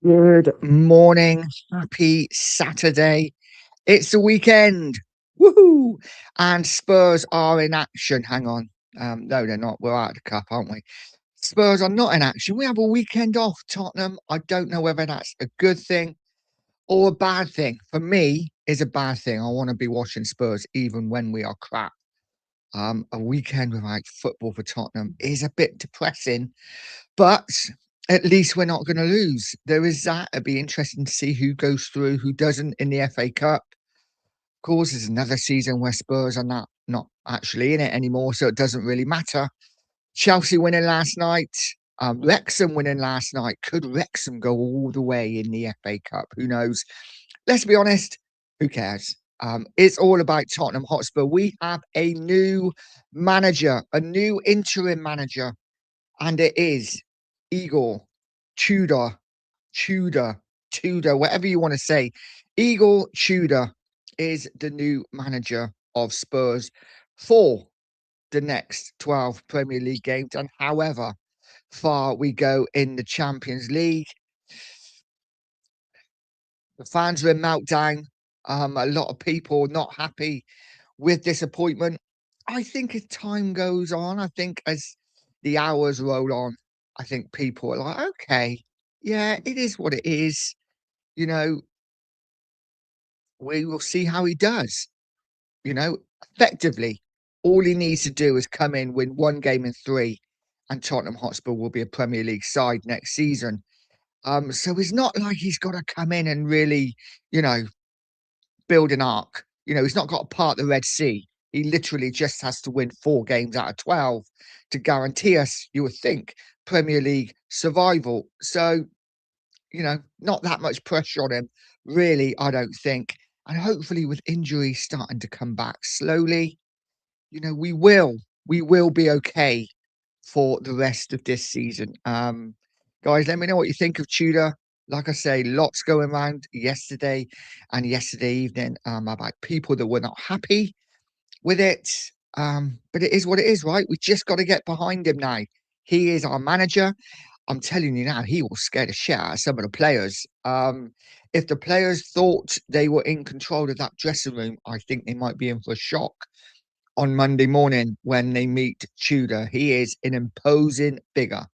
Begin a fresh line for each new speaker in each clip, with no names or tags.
Good morning. Happy Saturday. It's the weekend. Woohoo! And Spurs are in action. Hang on. No, they're not. We're out of the cup, aren't we? Spurs are not in action. We have a weekend off, Tottenham. I don't know whether that's a good thing or a bad thing. For me, it's a bad thing. I want to be watching Spurs even when we are crap. A weekend without football for Tottenham is a bit depressing, but at least we're not going to lose. There is that. It'd be interesting to see who goes through, who doesn't in the FA Cup. Of course, there's another season where Spurs are not actually in it anymore, so it doesn't really matter. Chelsea winning last night, Wrexham winning last night. Could Wrexham go all the way in the FA Cup? Who knows? Let's be honest. Who cares? It's all about Tottenham Hotspur. We have a new manager, a new interim manager, and it is Igor Tudor, Tudor, Tudor, whatever you want to say. Igor Tudor is the new manager of Spurs for the next 12 Premier League games. And however far we go in the Champions League, the fans are in meltdown. A lot of people not happy with this appointment. I think as time goes on, I think as the hours roll on, I think people are like, okay, yeah, it is what it is. You know, we will see how he does. You know, effectively, all he needs to do is come in, win one game in three, and Tottenham Hotspur will be a Premier League side next season. So it's not like he's got to come in and really, you know, build an arc. He's not got to part the Red Sea. He literally just has to win 4 games out of 12 to guarantee us, you would think, Premier League survival. So, not that much pressure on him, really, I don't think. And hopefully, with injuries starting to come back slowly, we will be okay for the rest of this season. Guys, let me know what you think of Tudor. Like I say, lots going around yesterday and yesterday evening about people that were not happy with it. But it is what it is, right? We just got to get behind him now. He is our manager. I'm telling you now, he will scare the shit out of some of the players. If the players thought they were in control of that dressing room, I think they might be in for a shock on Monday morning when they meet Tudor. He is an imposing figure,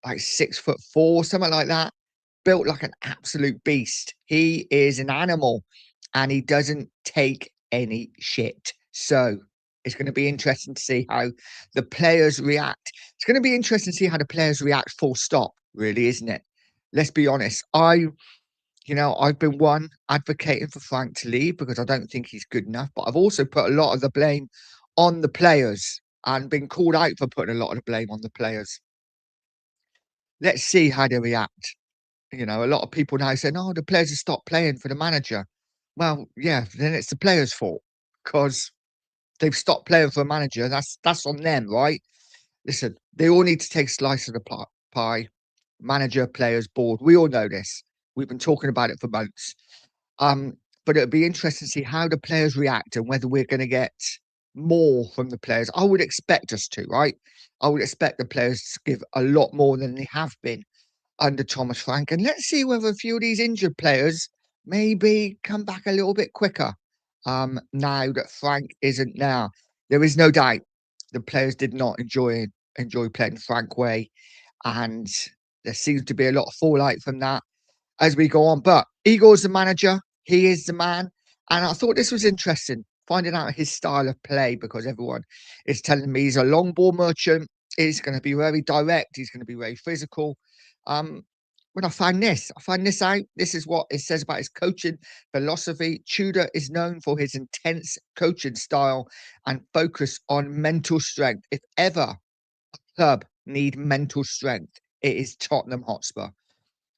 like 6'4", something like that, built like an absolute beast. He is an animal and he doesn't take any shit. So it's going to be interesting to see how the players react. It's going to be interesting to see how the players react full stop, really, isn't it? Let's be honest. I've been one advocating for Frank to leave because I don't think he's good enough, but I've also put a lot of the blame on the players and been called out for putting a lot of the blame on the players. Let's see how they react. A lot of people now saying, "Oh, the players have stopped playing for the manager." Well, yeah, then it's the players' fault because they've stopped playing for a manager. That's on them, right? Listen, they all need to take a slice of the pie. Manager, players, board. We all know this. We've been talking about it for months. Um, but it'd be interesting to see how the players react and whether we're going to get more from the players. I would expect us to, right? I would expect the players to give a lot more than they have been under Thomas Frank. And let's see whether a few of these injured players maybe come back a little bit quicker. Now that Frank isn't now. There is no doubt the players did not enjoy playing Frank way. And there seems to be a lot of fallout from that as we go on. But Igor's the manager. He is the man. And I thought this was interesting, finding out his style of play, because everyone is telling me he's a long ball merchant. He's going to be very direct. He's going to be very physical. When I find this out. This is what it says about his coaching philosophy. Tudor is known for his intense coaching style and focus on mental strength. If ever a club need mental strength, it is Tottenham Hotspur,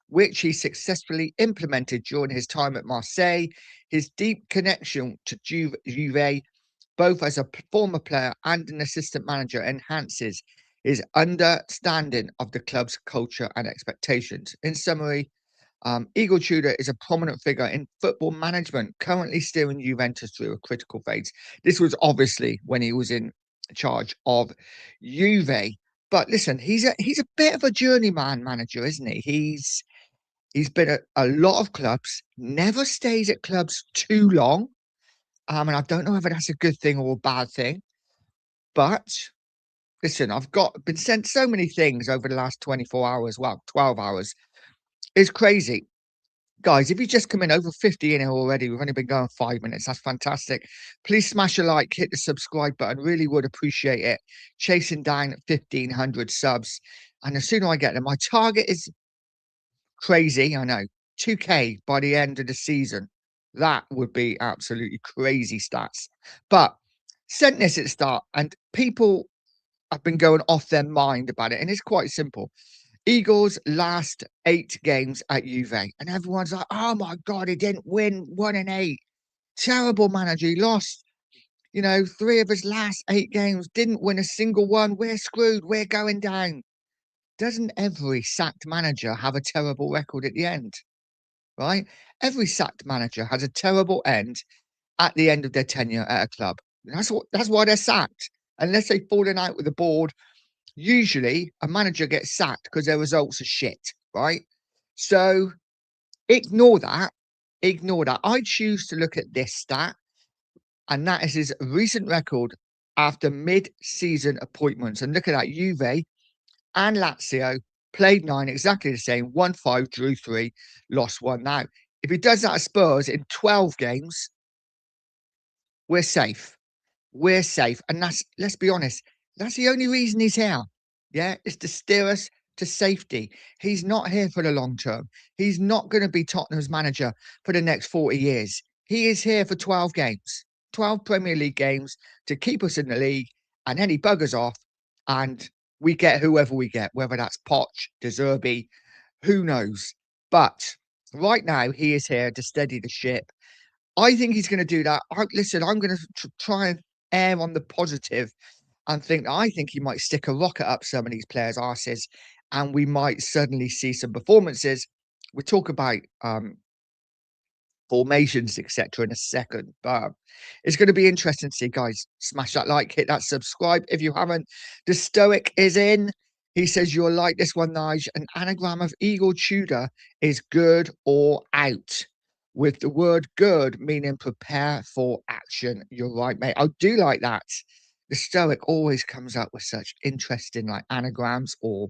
which he successfully implemented during his time at Marseille. His deep connection to Juve, both as a former player and an assistant manager, enhances his understanding of the club's culture and expectations. In summary, Igor Tudor is a prominent figure in football management, currently steering Juventus through a critical phase. This was obviously when he was in charge of Juve. But listen, he's a bit of a journeyman manager, isn't he? He's been at a lot of clubs, never stays at clubs too long. And I don't know whether that's a good thing or a bad thing, but listen, been sent so many things over the last 24 hours, well, 12 hours. It's crazy. Guys, if you just come in over 50 in here already, we've only been going 5 minutes. That's fantastic. Please smash a like, hit the subscribe button. Really would appreciate it. Chasing down 1,500 subs. And the sooner I get them, my target is crazy. I know 2K by the end of the season. That would be absolutely crazy stats. But sent this at the start, and people have been going off their mind about it. And it's quite simple. Igor's last 8 games at Juve, and everyone's like, "Oh my god, he didn't win 1 in 8. Terrible manager. He lost, 3 of his last 8 games, didn't win a single one. We're screwed. We're going down." Doesn't every sacked manager have a terrible record at the end, right? Every sacked manager has a terrible end at the end of their tenure at a club. That's why they're sacked. Unless they've fallen out with the board, usually a manager gets sacked because their results are shit, right? So ignore that. Ignore that. I choose to look at this stat, and that is his recent record after mid-season appointments. And look at that, Juve and Lazio played 9, exactly the same, won 5, drew 3, lost 1. Now, if he does that at Spurs in 12 games, we're safe. We're safe. And let's be honest, that's the only reason he's here. Yeah, is to steer us to safety. He's not here for the long term. He's not going to be Tottenham's manager for the next 40 years. He is here for 12 games, 12 Premier League games to keep us in the league. And then he buggers off and we get whoever we get, whether that's Poch, De Zerbi, who knows. But right now, he is here to steady the ship. I think he's going to do that. Listen, I'm going to try and err on the positive and I think he might stick a rocket up some of these players' arses, and we might suddenly see some performances. We talk about formations, etc., in a second, but it's going to be interesting to see, guys. Smash that like, hit that subscribe if you haven't. The Stoic is in. He says you'll like this one, Nige. An anagram of Igor Tudor is good or out, with the word good meaning prepare for action. You're right, mate. I do like that. The Stoic always comes up with such interesting like anagrams or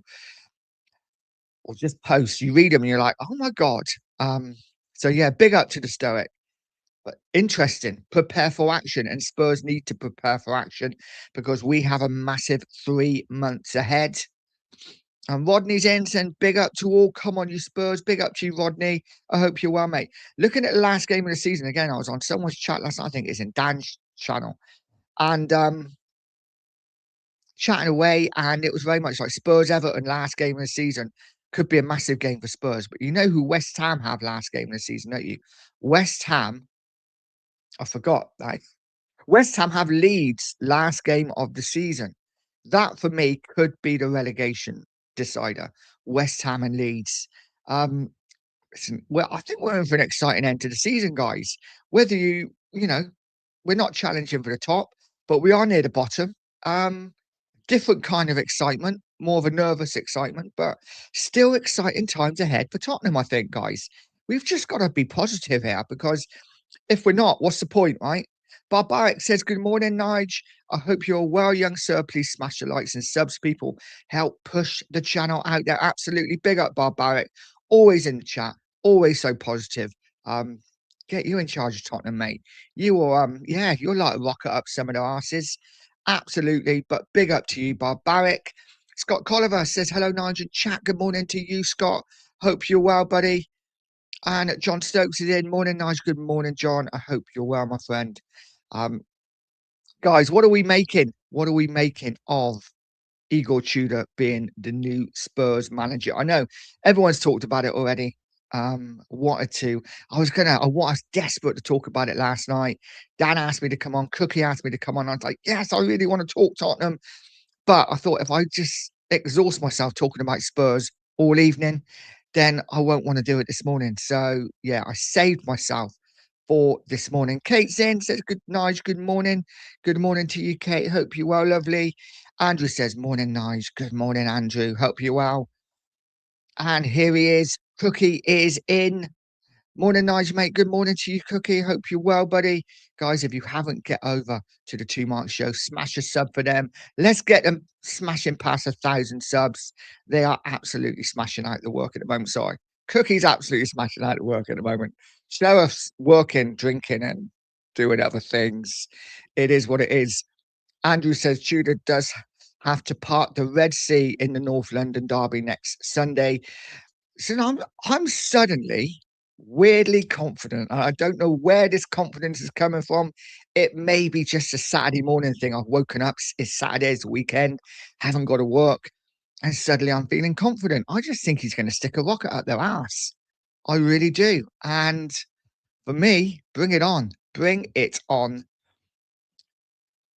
just posts. You read them and you're like, oh my God. So yeah, big up to the Stoic. But interesting. Prepare for action. And Spurs need to prepare for action because we have a massive 3 months ahead. And Rodney's in saying, big up to all. Come on, you Spurs. Big up to you, Rodney. I hope you're well, mate. Looking at the last game of the season, again, I was on someone's chat last night. I think it's in Dan's channel. And chatting away, and it was very much like Spurs Everton last game of the season could be a massive game for Spurs. But you know who West Ham have last game of the season, don't you? West Ham, I forgot that. West Ham have Leeds last game of the season. That for me could be the relegation decider. West Ham and Leeds. Listen, well, I think we're in for an exciting end to the season, guys. Whether we're not challenging for the top, but we are near the bottom. Different kind of excitement, more of a nervous excitement, but still exciting times ahead for Tottenham, I think, guys. We've just got to be positive here because if we're not, what's the point, right? Barbaric says, good morning, Nige. I hope you're well, young sir. Please smash the likes and subs, people. Help push the channel out there. Absolutely. Big up, Barbaric. Always in the chat. Always so positive. Get you in charge of Tottenham, mate. You are, you're like a rocket up some of the arses. Absolutely. But big up to you, Barbaric. Scott Colliver says, hello, Nigel. Chat. Good morning to you, Scott. Hope you're well, buddy. And John Stokes is in. Morning, Nigel. Good morning, John. I hope you're well, my friend. Guys, what are we making? What are we making of Igor Tudor being the new Spurs manager? I know everyone's talked about it already. I was desperate to talk about it last night. Dan asked me to come on. Cookie asked me to come on. I was like, yes, I really want to talk Tottenham. But I thought if I just exhaust myself talking about Spurs all evening, then I won't want to do it this morning. So yeah, I saved myself for this morning. Kate's in, says good Nige, good morning. Good morning to you, Kate. Hope you're well, lovely. Andrew says, morning, Nige. Good morning, Andrew. Hope you're well. And here he is, Cookie is in. Morning, Nigel, mate. Good morning to you, Cookie. Hope you're well, buddy. Guys, if you haven't, get over to the Two Mark Show. Smash a sub for them. Let's get them smashing past 1,000 subs. They are absolutely smashing out the work at the moment. Sorry. Cookie's absolutely smashing out the work at the moment. Sheriff's working, drinking, and doing other things. It is what it is. Andrew says Tudor does have to part the Red Sea in the North London derby next Sunday. So I'm suddenly weirdly confident. And I don't know where this confidence is coming from. It may be just a Saturday morning thing. I've woken up, it's Saturday, it's the weekend, haven't got to work, and suddenly I'm feeling confident. I just think he's going to stick a rocket up their ass. I really do. And for me, bring it on. Bring it on.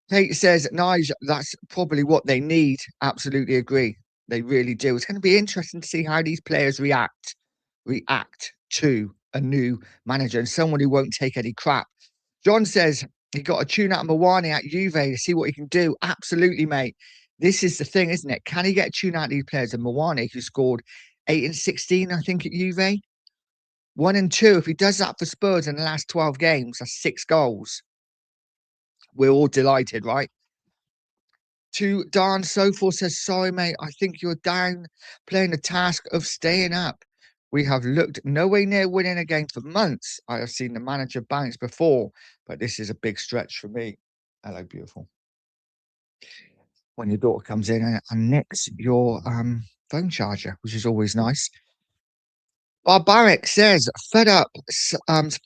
Kate says, Nigel, that's probably what they need. Absolutely agree. They really do. It's going to be interesting to see how these players react to a new manager and someone who won't take any crap. John says he got a tune out of Mawani at Juve to see what he can do. Absolutely, mate. This is the thing, isn't it? Can he get a tune out of these players? And Mawani, who scored 8 and 16, I think, at Juve. 1 and 2. If he does that for Spurs in the last 12 games, that's 6 goals. We're all delighted, right? To Dan Sofor says, sorry, mate, I think you're down playing the task of staying up. We have looked nowhere near winning a game for months. I have seen the manager bounce before, but this is a big stretch for me. Hello, beautiful. When your daughter comes in and nicks your phone charger, which is always nice. Barbaric says, fed up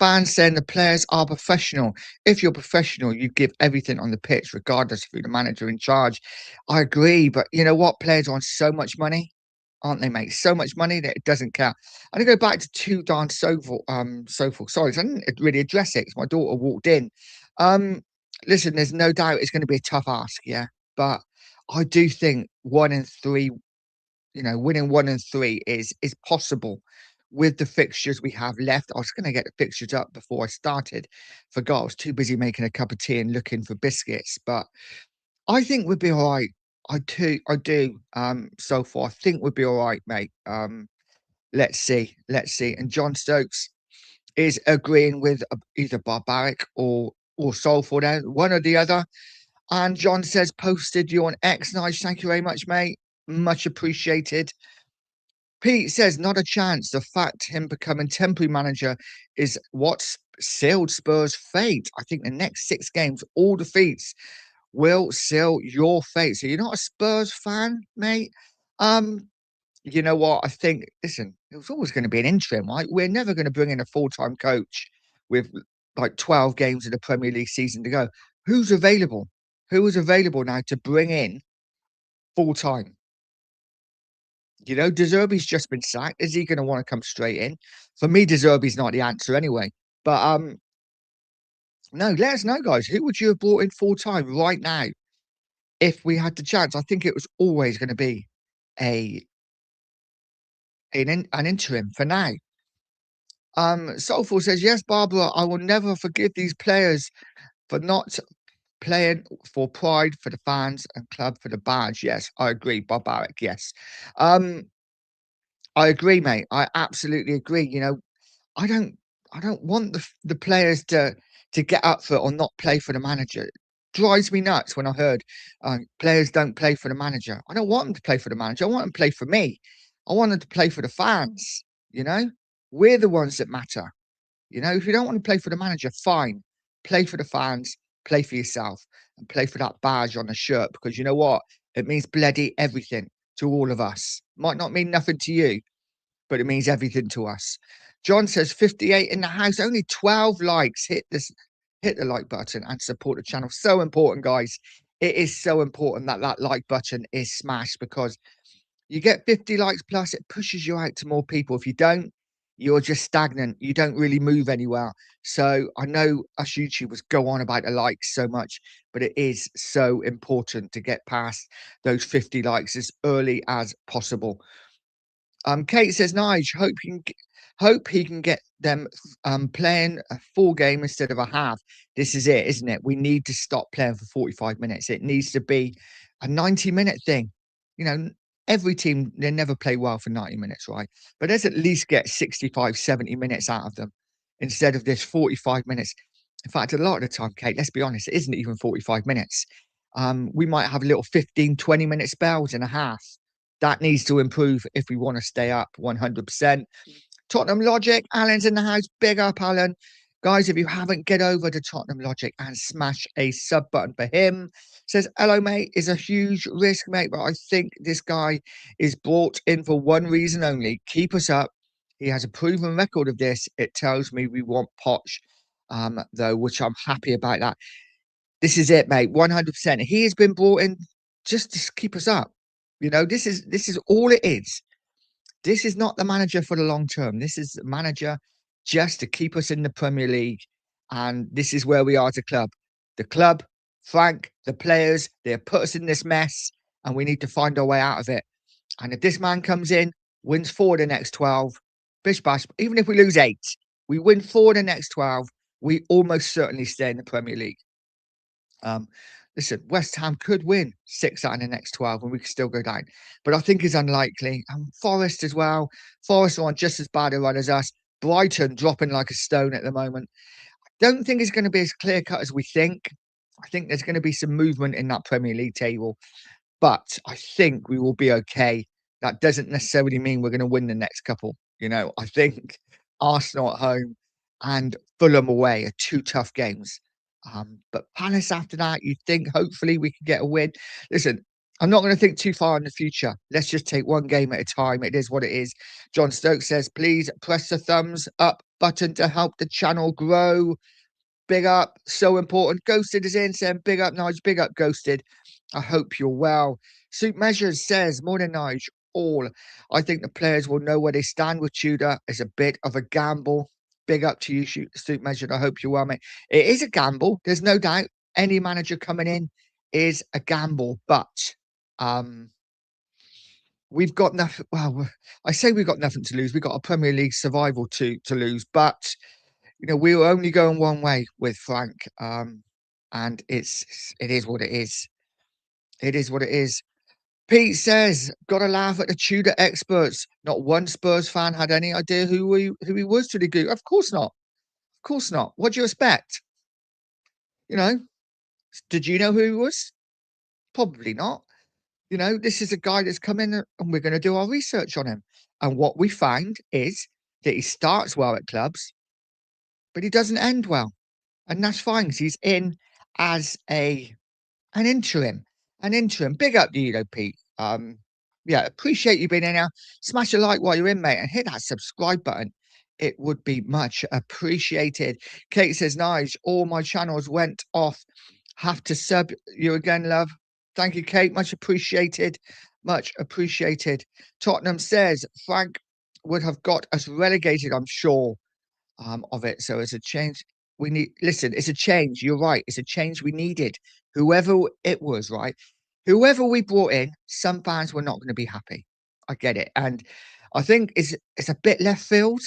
fans saying the players are professional. If you're professional, you give everything on the pitch, regardless of who the manager in charge. I agree, but you know what? Players are on so much money, aren't they, mate? So much money that it doesn't count. I'm going to go back to two darn Sofal. Sorry, I didn't really address it because my daughter walked in. Listen, there's no doubt it's going to be a tough ask, yeah? But I do think 1 in 3, winning 1 and 3 is possible with the fixtures we have left. I was going to get the fixtures up before I started. Forgot I was too busy making a cup of tea and looking for biscuits. But I think we'll be all right. I do. So far, I think we'll be all right, mate. Let's see. And John Stokes is agreeing with either Barbaric or Soulful there, one or the other. And John says, posted you on X. Nice. Thank you very much, mate. Much appreciated. Pete says, not a chance. The fact him becoming temporary manager is what's sealed Spurs' fate. I think the next 6 games, all defeats, will seal your fate. So you're not a Spurs fan, mate? You know what? I think, listen, it was always going to be an interim, right? We're never going to bring in a full-time coach with like 12 games of the Premier League season to go. Who's available? Who is available now to bring in full-time? De Zerbi's just been sacked. Is he going to want to come straight in? For me, De Zerbi's not the answer anyway. But no, let us know, guys. Who would you have brought in full time right now if we had the chance? I think it was always going to be an interim for now. Soulful says, yes, Barbara, I will never forgive these players for not playing for pride, for the fans, and club for the badge. Yes, I agree. Barbaric, yes. I agree, mate. I absolutely agree. I don't want the players to get up for it or not play for the manager. It drives me nuts when I heard players don't play for the manager. I don't want them to play for the manager. I want them to play for me. I want them to play for the fans. We're the ones that matter. If you don't want to play for the manager, fine. Play for the fans. Play for yourself and play for that badge on the shirt because you know what? It means bloody everything to all of us. Might not mean nothing to you, but it means everything to us. John says 58 in the house, only 12 likes. Hit the like button and support the channel. So important, guys. It is so important that like button is smashed because you get 50 likes plus, it pushes you out to more people. If you don't, you're just stagnant. You don't really move anywhere. So I know us YouTubers go on about the likes so much, but it is so important to get past those 50 likes as early as possible. Kate says, Nige, hope he can get them playing a full game instead of a half. This is it, isn't it? We need to stop playing for 45 minutes. It needs to be a 90-minute thing. every team, they never play well for 90 minutes, right? But let's at least get 65, 70 minutes out of them instead of this 45 minutes. In fact, a lot of the time, Kate, let's be honest, it isn't even 45 minutes. We might have little 15, 20-minute spells and a half. That needs to improve if we want to stay up 100%. Tottenham Logic, Alan's in the house. Big up, Alan. Guys, if you haven't, get over to Tottenham Logic and smash a sub button for him. Says, hello, mate. It's a huge risk, mate, but I think this guy is brought in for one reason only. Keep us up. He has a proven record of this. It tells me we want Poch, though, which I'm happy about that. This is it, mate. 100%. He has been brought in just to keep us up. You know, this is all it is. This is not the manager for the long term. This is the manager just to keep us in the Premier League. And this is where we are as a club. The club, Frank, the players, they have put us in this mess and we need to find our way out of it. And if this man comes in, wins 4 the next 12, bish bash, even if we lose 8, we win 4 the next 12, we almost certainly stay in the Premier League. Listen, West Ham could win 6 out of the next 12 and we could still go down. But I think it's unlikely. Forest as well. Forest are on just as bad a run as us. Brighton dropping like a stone at the moment. I don't think it's going to be as clear cut as we think. I think there's going to be some movement in that Premier League table. But I think we will be okay. That doesn't necessarily mean we're going to win the next couple. You know, I think Arsenal at home and Fulham away are 2 tough games. But Palace after that, you think hopefully we can get a win. Listen, I'm not going to think too far in the future. Let's just take one game at a time. It is what it is. John Stokes says, please press the thumbs up button to help the channel grow. Big up, so important. Ghosted is in saying, big up, Nige, big up, Ghosted. I hope you're well. Suit Measures says, morning, Nige, all. I think the players will know where they stand with Tudor. It's a bit of a gamble. Big up to you, Suit Measured. I hope you're well, mate. It is a gamble. There's no doubt. Any manager coming in is a gamble, but we've got nothing. Well, I say we've got nothing to lose. We've got a Premier League survival to lose, but you know, we were only going one way with Frank. And it is what it is. It is what it is. Pete says, gotta laugh at the Tudor experts. Not one Spurs fan had any idea who he was to the group. Of course not. Of course not. What do you expect? You know, did you know who he was? Probably not. You know, this is a guy that's come in and we're going to do our research on him. And what we find is that he starts well at clubs, but he doesn't end well. And that's fine because he's in as an interim. An interim. Big up to you, though, Pete. Yeah, appreciate you being in now. Smash a like while you're in, mate, and hit that subscribe button. It would be much appreciated. Kate says, Nige, all my channels went off. Have to sub you again, love. Thank you, Kate. Much appreciated. Much appreciated. Tottenham says, Frank would have got us relegated, I'm sure, of it. So it's a change we need. Listen, it's a change. You're right. It's a change we needed. Whoever it was, right? Whoever we brought in, some fans were not going to be happy. I get it. And I think it's a bit left field,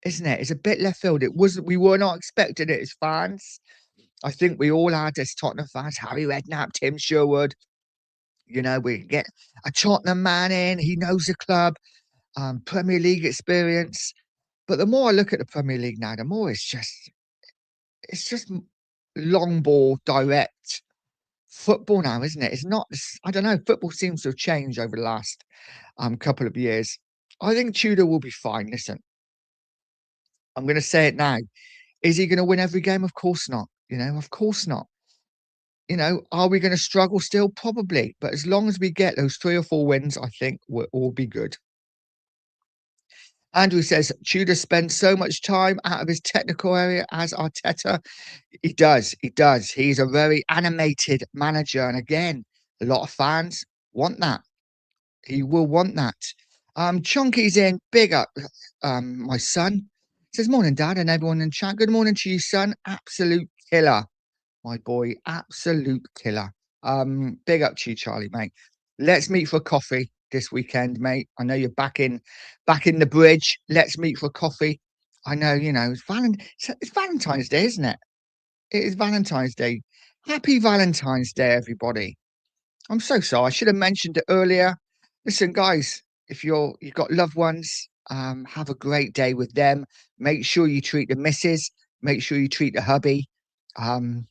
isn't it? It's a bit left field. It wasn't, we were not expecting it as fans. I think we all had as Tottenham fans, Harry Redknapp, Tim Sherwood. You know, we get a Tottenham man in, he knows the club, Premier League experience. But the more I look at the Premier League now, the more it's just long ball, direct football now, isn't it? It's not, I don't know, football seems to have changed over the last couple of years. I think Tudor will be fine. Listen, I'm going to say it now. Is he going to win every game? Of course not. You know, of course not. You know, are we going to struggle still? Probably. But as long as we get those 3 or 4 wins, I think we'll all be good. Andrew says, Tudor spends so much time out of his technical area as Arteta. He does. He does. He's a very animated manager. And again, a lot of fans want that. He will want that. Chunky's in. Big up, my son. Says, morning, Dad, and everyone in chat. Good morning to you, son. Absolute killer. My boy, absolute killer. Big up to you, Charlie, mate. Let's meet for coffee this weekend, mate. I know you're back in the bridge. Let's meet for coffee. I know, you know, it's Valentine's Day, isn't it? It is Valentine's Day. Happy Valentine's Day, everybody. I'm so sorry. I should have mentioned it earlier. Listen, guys, if you've got loved ones, have a great day with them. Make sure you treat the missus. Make sure you treat the hubby. Um,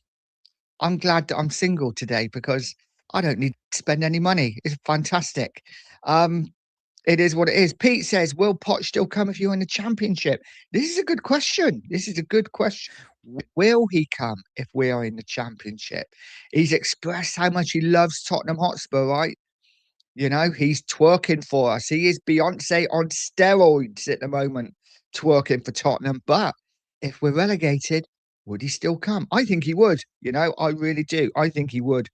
I'm glad that I'm single today because I don't need to spend any money. It's fantastic. Um, it is what it is. Pete says, "Will Poch still come if you're in the championship?" This is a good question. This is a good question. Will he come if we are in the championship? He's expressed how much he loves Tottenham Hotspur, right? You know, he's twerking for us. He is Beyonce on steroids at the moment, twerking for Tottenham. But if we're relegated, would he still come? I think he would. You know, I really do. I think he would.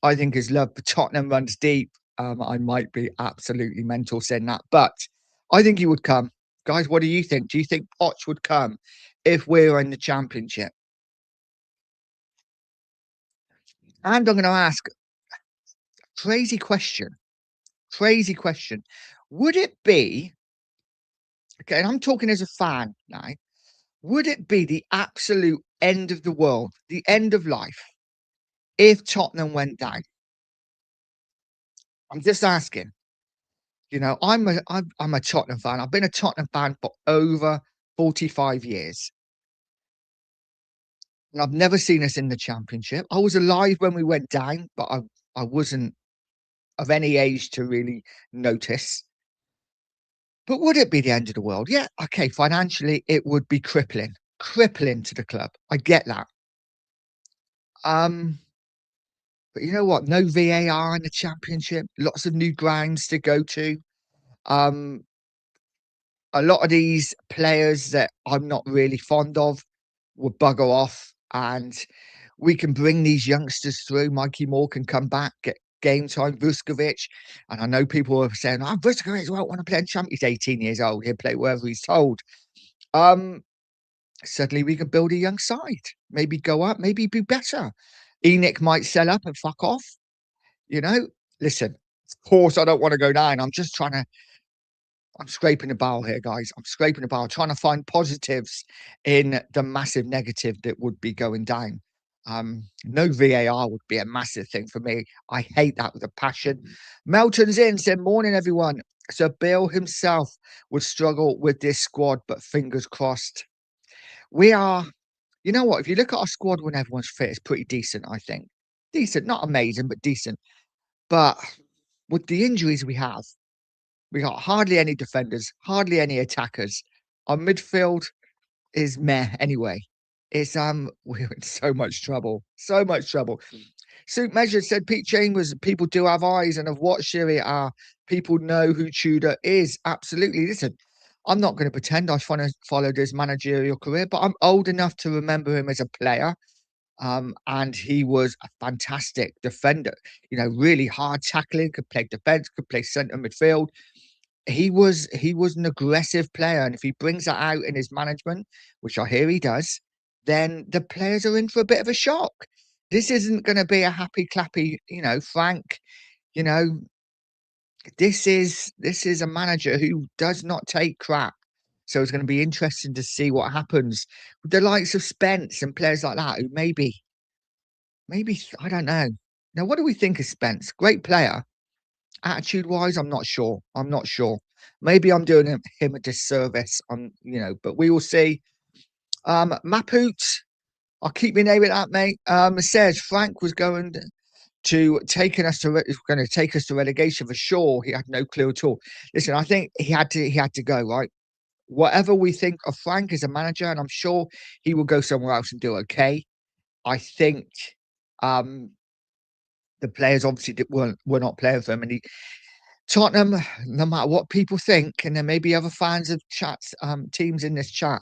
I think his love for Tottenham runs deep. I might be absolutely mental saying that, but I think he would come. Guys, what do you think? Do you think Poch would come if we're in the championship? And I'm going to ask crazy question. Crazy question. Would it be okay? And I'm talking as a fan now. Would it be the absolute end of the world, the end of life, if Tottenham went down? I'm just asking. You know, I'm a Tottenham fan. I've been a Tottenham fan for over 45 years, and I've never seen us in the Championship. I was alive when we went down, but I wasn't of any age to really notice. But would it be the end of the world? Yeah, okay, financially, it would be crippling to the club. I get that. Um, but you know what? No VAR in the Championship, lots of new grounds to go to. Um, a lot of these players that I'm not really fond of will bugger off, and we can bring these youngsters through. Mikey Moore can come back, get game time. Vuskovic, and I know people are saying, "Oh, Vuskovic won't want to play in champ." He's 18 years old. He'll play wherever he's told. Um, Suddenly we can build a young side. Maybe go up. Maybe be better. Enoch might sell up and fuck off. You know. Listen, of course I don't want to go down. I'm just trying to I'm scraping the barrel here, guys. I'm scraping the barrel, trying to find positives in the massive negative that would be going down. No VAR would be a massive thing for me. I hate that with a passion. Melton's in, said, "Morning, everyone." So Bill himself would struggle with this squad, but fingers crossed. We are, you know what? If you look at our squad when everyone's fit, it's pretty decent, I think. Decent, not amazing, but decent. But with the injuries we got hardly any defenders, hardly any attackers. Our midfield is meh anyway. It's we're in so much trouble. So much trouble. Suit Measured said Pete Chambers, people do have eyes and have watched Serie A. People know who Tudor is. Absolutely. Listen, I'm not going to pretend I followed his managerial career, but I'm old enough to remember him as a player. And he was a fantastic defender, you know, really hard tackling, could play defense, could play centre midfield. He was an aggressive player, and if he brings that out in his management, which I hear he does, then the players are in for a bit of a shock. This isn't going to be a happy clappy, you know, Frank. You know, this is a manager who does not take crap. So it's going to be interesting to see what happens with the likes of Spence and players like that who maybe I don't know. Now, what do we think of Spence? Great player, attitude wise, I'm not sure. I'm not sure. Maybe I'm doing him a disservice on, you know, but we will see. Mapoot, I'll keep my name with that, mate. Says Frank was going to taking us to going to take us to relegation for sure. He had no clue at all. Listen, I think he had to go, right? Whatever we think of Frank as a manager, and I'm sure he will go somewhere else and do okay. I think um the players obviously were not playing for him, and Tottenham, no matter what people think, and there may be other fans of chats, teams in this chat,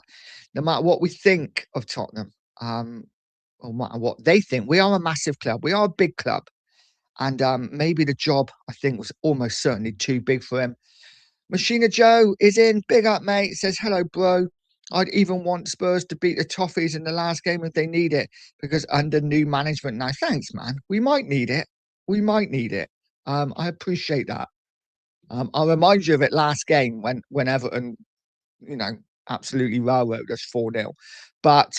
no matter what we think of Tottenham, or no matter what they think, we are a massive club. We are a big club. And maybe the job, I think, was almost certainly too big for him. Machina Joe is in. Big up, mate. Says, "Hello, bro. I'd even want Spurs to beat the Toffees in the last game if they need it, because under new management now." Thanks, man. We might need it. We might need it. I appreciate that. I'll remind you of it last game when Everton, you know, absolutely railroaded us 4-0. But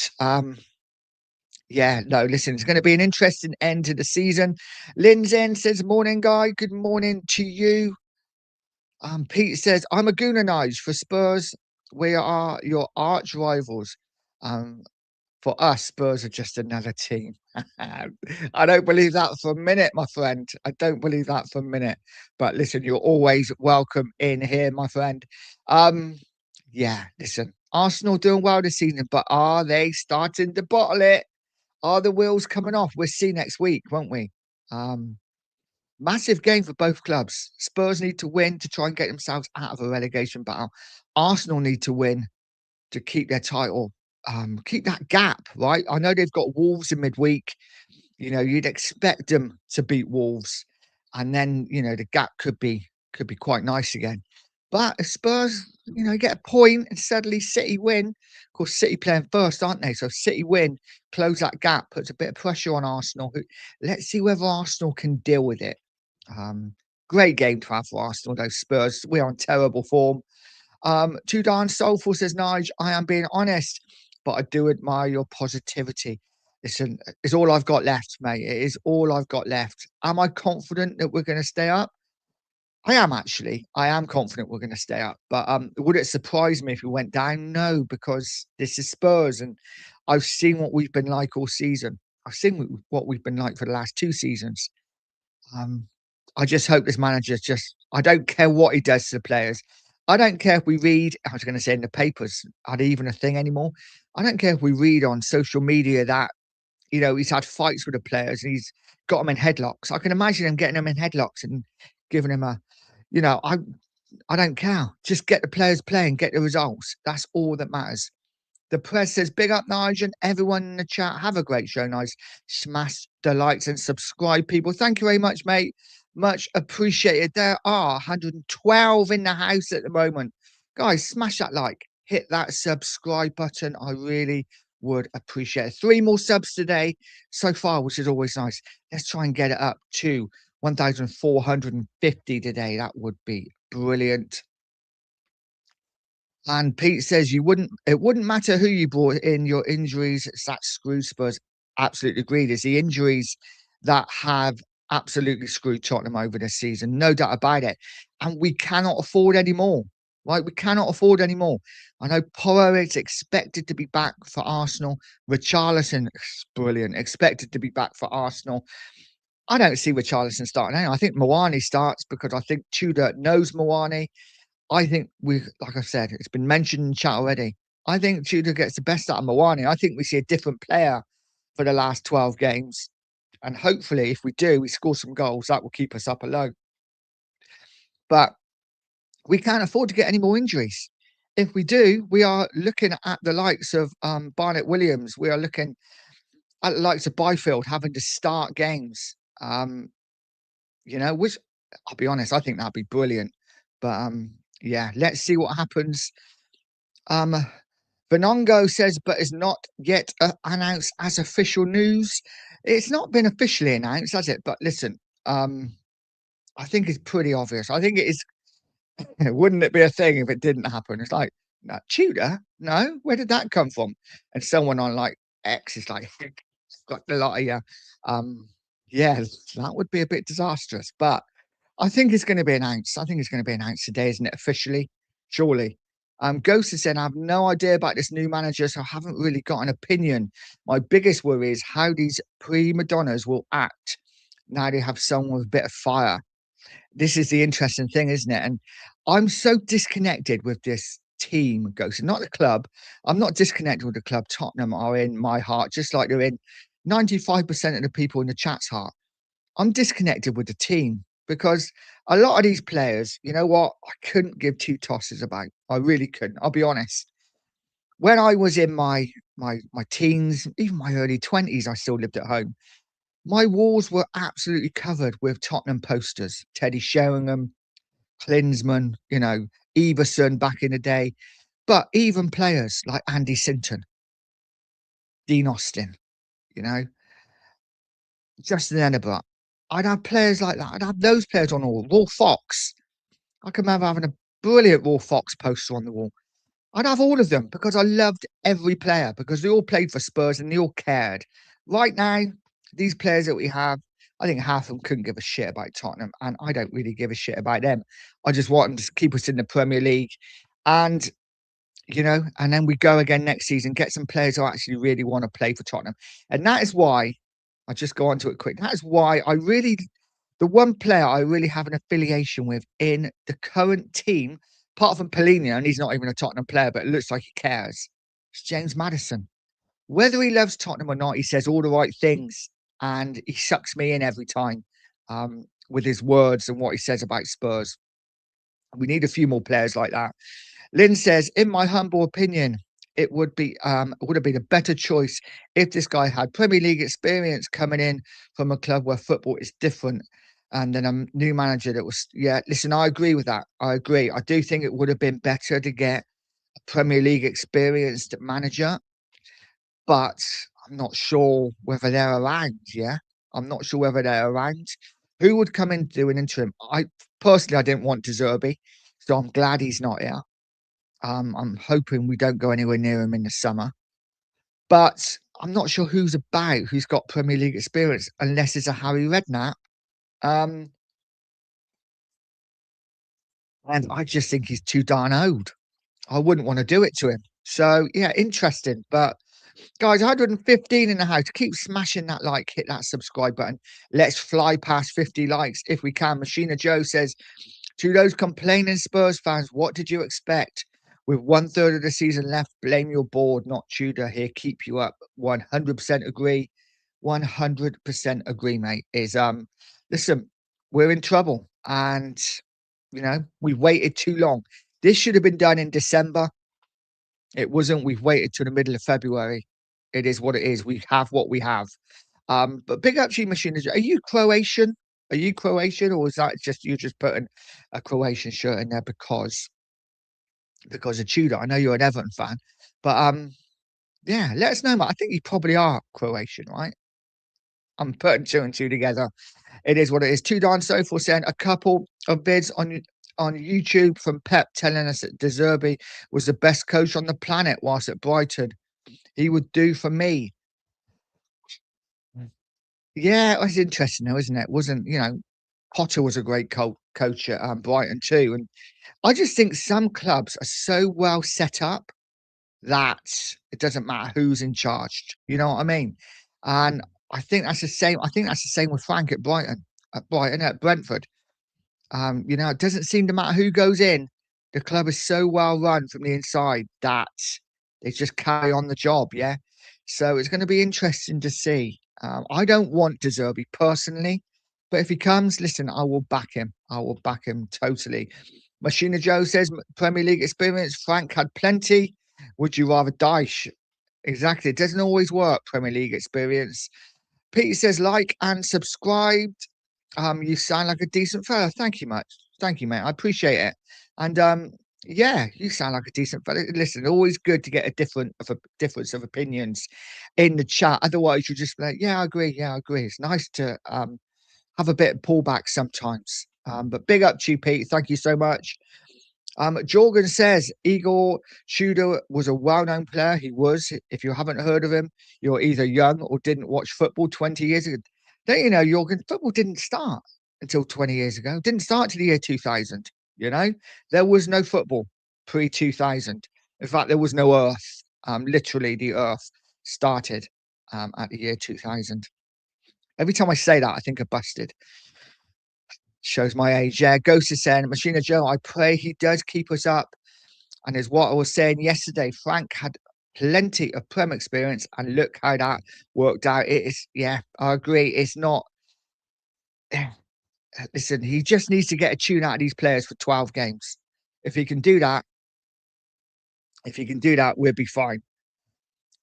yeah, no, listen, it's going to be an interesting end to the season. Lynn's in, says, "Morning, guy. Good morning to you." Pete says, "I'm a Gooner for Spurs. We are your arch rivals. Um, for us, Spurs are just another team." I don't believe that for a minute, my friend. I don't believe that for a minute. But listen, you're always welcome in here, my friend. Um, yeah, listen, Arsenal doing well this season, but are they starting to bottle it? Are the wheels coming off? We'll see next week, won't we? Um, Massive game for both clubs. Spurs need to win to try and get themselves out of a relegation battle. Arsenal need to win to keep their title, keep that gap, right? I know they've got Wolves in midweek. You know, you'd expect them to beat Wolves, and then the gap could be quite nice again. But if Spurs, get a point and suddenly City win. Of course, City playing first, aren't they? So City win, close that gap, puts a bit of pressure on Arsenal. Let's see whether Arsenal can deal with it. Um, Great game to have for Arsenal, though. Spurs, we're on terrible form. Too darn soulful, says Nige. I am being honest, but I do admire your positivity. Listen, it's all I've got left, mate. It is all I've got left. Am I confident that we're going to stay up? I am actually. I am confident we're going to stay up. But would it surprise me if we went down? No, because this is Spurs, and I've seen what we've been like all season. I've seen what we've been like for the last two seasons. Um, I just hope this manager just I don't care what he does to the players. I don't care if we read, I was going to say in the papers, are they even a thing anymore? I don't care if we read on social media that, he's had fights with the players and he's got them in headlocks. I can imagine him getting them in headlocks and giving him a, you know, I, I don't care. Just get the players playing, get the results. That's all that matters. The press says, "Big up, Nigel, and everyone in the chat. Have a great show, nice. Smash the likes and subscribe, people. Thank you very much, mate. Much appreciated. There are 112 in the house at the moment. Guys, smash that like, hit that subscribe button. I really would appreciate it. 3 more subs today so far, which is always nice. Let's try and get it up to 1,450 today. That would be brilliant. And Pete says it wouldn't matter who you brought in, your injuries, it's that screwed Spurs. Absolutely agreed. It's the injuries that have absolutely screwed Tottenham over this season. No doubt about it. And we cannot afford any more. Right? We cannot afford any more. I know Porro is expected to be back for Arsenal. Richarlison, brilliant. Expected to be back for Arsenal. I don't see Richarlison starting. I think Moani starts because I think Tudor knows Moani. I think like I said, it's been mentioned in chat already. I think Tudor gets the best out of Moani. I think we see a different player for the last 12 games. And hopefully, if we do, we score some goals, that will keep us up a low. But we can't afford to get any more injuries. If we do, we are looking at the likes of Barnett Williams. We are looking at the likes of Byfield having to start games. Which I'll be honest, I think that'd be brilliant. But yeah, let's see what happens. Um, Benongo says, but is not yet announced as official news. It's not been officially announced, has it? But listen, I think it's pretty obvious. I think it is. Wouldn't it be a thing if it didn't happen? It's like, no, Tudor? No, where did that come from? And someone on like X is like, got a lot of you. Yeah, that would be a bit disastrous. But I think it's going to be announced. I think it's going to be announced today, isn't it? Officially, surely. Ghost is saying, I have no idea about this new manager, so I haven't really got an opinion. My biggest worry is how these prima donnas will act now they have someone with a bit of fire. This is the interesting thing, isn't it? And I'm so disconnected with this team, Ghost, not the club. I'm not disconnected with the club. Tottenham are in my heart, just like they're in 95% of the people in the chat's heart. I'm disconnected with the team because a lot of these players, you know what, I couldn't give two tosses about. I really couldn't. I'll be honest. When I was in my teens, even my early 20s, I still lived at home. My walls were absolutely covered with Tottenham posters. Teddy Sheringham, Klinsmann, Everson back in the day. But even players like Andy Sinton, Dean Austin, you know, Justin Edinburgh. I'd have players like that. I'd have those players on the wall. Raw Fox. I can remember having a brilliant Raw Fox poster on the wall. I'd have all of them because I loved every player because they all played for Spurs and they all cared. Right now, these players that we have, I think half of them couldn't give a shit about Tottenham, and I don't really give a shit about them. I just want them to keep us in the Premier League, and and then we go again next season, get some players who actually really want to play for Tottenham, and that is why I'll just go on to it quick. That is why the one player I really have an affiliation with in the current team, apart from Paulinho, and he's not even a Tottenham player, but it looks like he cares. It's James Maddison. Whether he loves Tottenham or not, he says all the right things, and he sucks me in every time with his words and what he says about Spurs. We need a few more players like that. Lynn says, in my humble opinion, it would have been a better choice if this guy had Premier League experience coming in from a club where football is different. And then a new manager that was, yeah, listen, I agree with that. I agree. I do think it would have been better to get a Premier League experienced manager, but I'm not sure whether they're around. Yeah. I'm not sure whether they're around. Who would come in to do an interim? I personally, I didn't want De Zerbi, so I'm glad he's not here. I'm hoping we don't go anywhere near him in the summer. But I'm not sure who's got Premier League experience unless it's a Harry Redknapp. Um, and I just think he's too darn old. I wouldn't want to do it to him. So yeah, interesting. But guys, 115 in the house. Keep smashing that like, hit that subscribe button. Let's fly past 50 likes if we can. Machina Joe says, to those complaining Spurs fans, what did you expect? With 1/3 of the season left, blame your board, not Tudor here. Keep you up. 100% agree. 100% agree, mate. Listen, we're in trouble, and we've waited too long. This should have been done in December. It wasn't. We've waited to the middle of February. It is what it is. We have what we have. But big up to you, Machine. Are you Croatian? Are you Croatian, or is that just you just putting a Croatian shirt in there because of Tudor? I know you're an Everton fan, but yeah, let us know, mate. I think you probably are Croatian, right? I'm putting two and two together. It is what it is. Two Darn Sofa saying a couple of bids on YouTube from Pep telling us that De Zerbi was the best coach on the planet whilst at Brighton. He would do for me. Yeah, it was interesting though, isn't it? Wasn't Potter was a great coach at Brighton too, and I just think some clubs are so well set up that it doesn't matter who's in charge. You know what I mean? And I think that's the same. I think that's the same with Frank at Brentford. It doesn't seem to matter who goes in. The club is so well run from the inside that they just carry on the job. Yeah. So it's going to be interesting to see. I don't want De Zerbi personally, but if he comes, listen, I will back him. I will back him totally. Machina Joe says Premier League experience. Frank had plenty. Would you rather die? Exactly. It doesn't always work. Premier League experience. Pete says like and subscribed. You sound like a decent fella. Thank you much. Thank you, mate. I appreciate it. And yeah, you sound like a decent fella. Listen, always good to get a difference of opinions in the chat. Otherwise, you just be like, yeah, I agree. Yeah, I agree. It's nice to have a bit of pullback sometimes. But big up to you, Pete. Thank you so much. Jorgen says Igor Tudor was a well-known player. He was. If you haven't heard of him, you're either young or didn't watch football 20 years ago. Don't you know, Jorgen, football didn't start until 20 years ago. It didn't start till the year 2000. There was no football pre-2000. In fact, there was no Earth. Literally, the Earth started at the year 2000. Every time I say that, I think I busted. Shows my age. Yeah, Ghost is saying, Machina Joe, I pray he does keep us up. And as what I was saying yesterday, Frank had plenty of Prem experience, and look how that worked out. It is, yeah, I agree. It's not. Listen, he just needs to get a tune out of these players for 12 games. If he can do that, we'll be fine.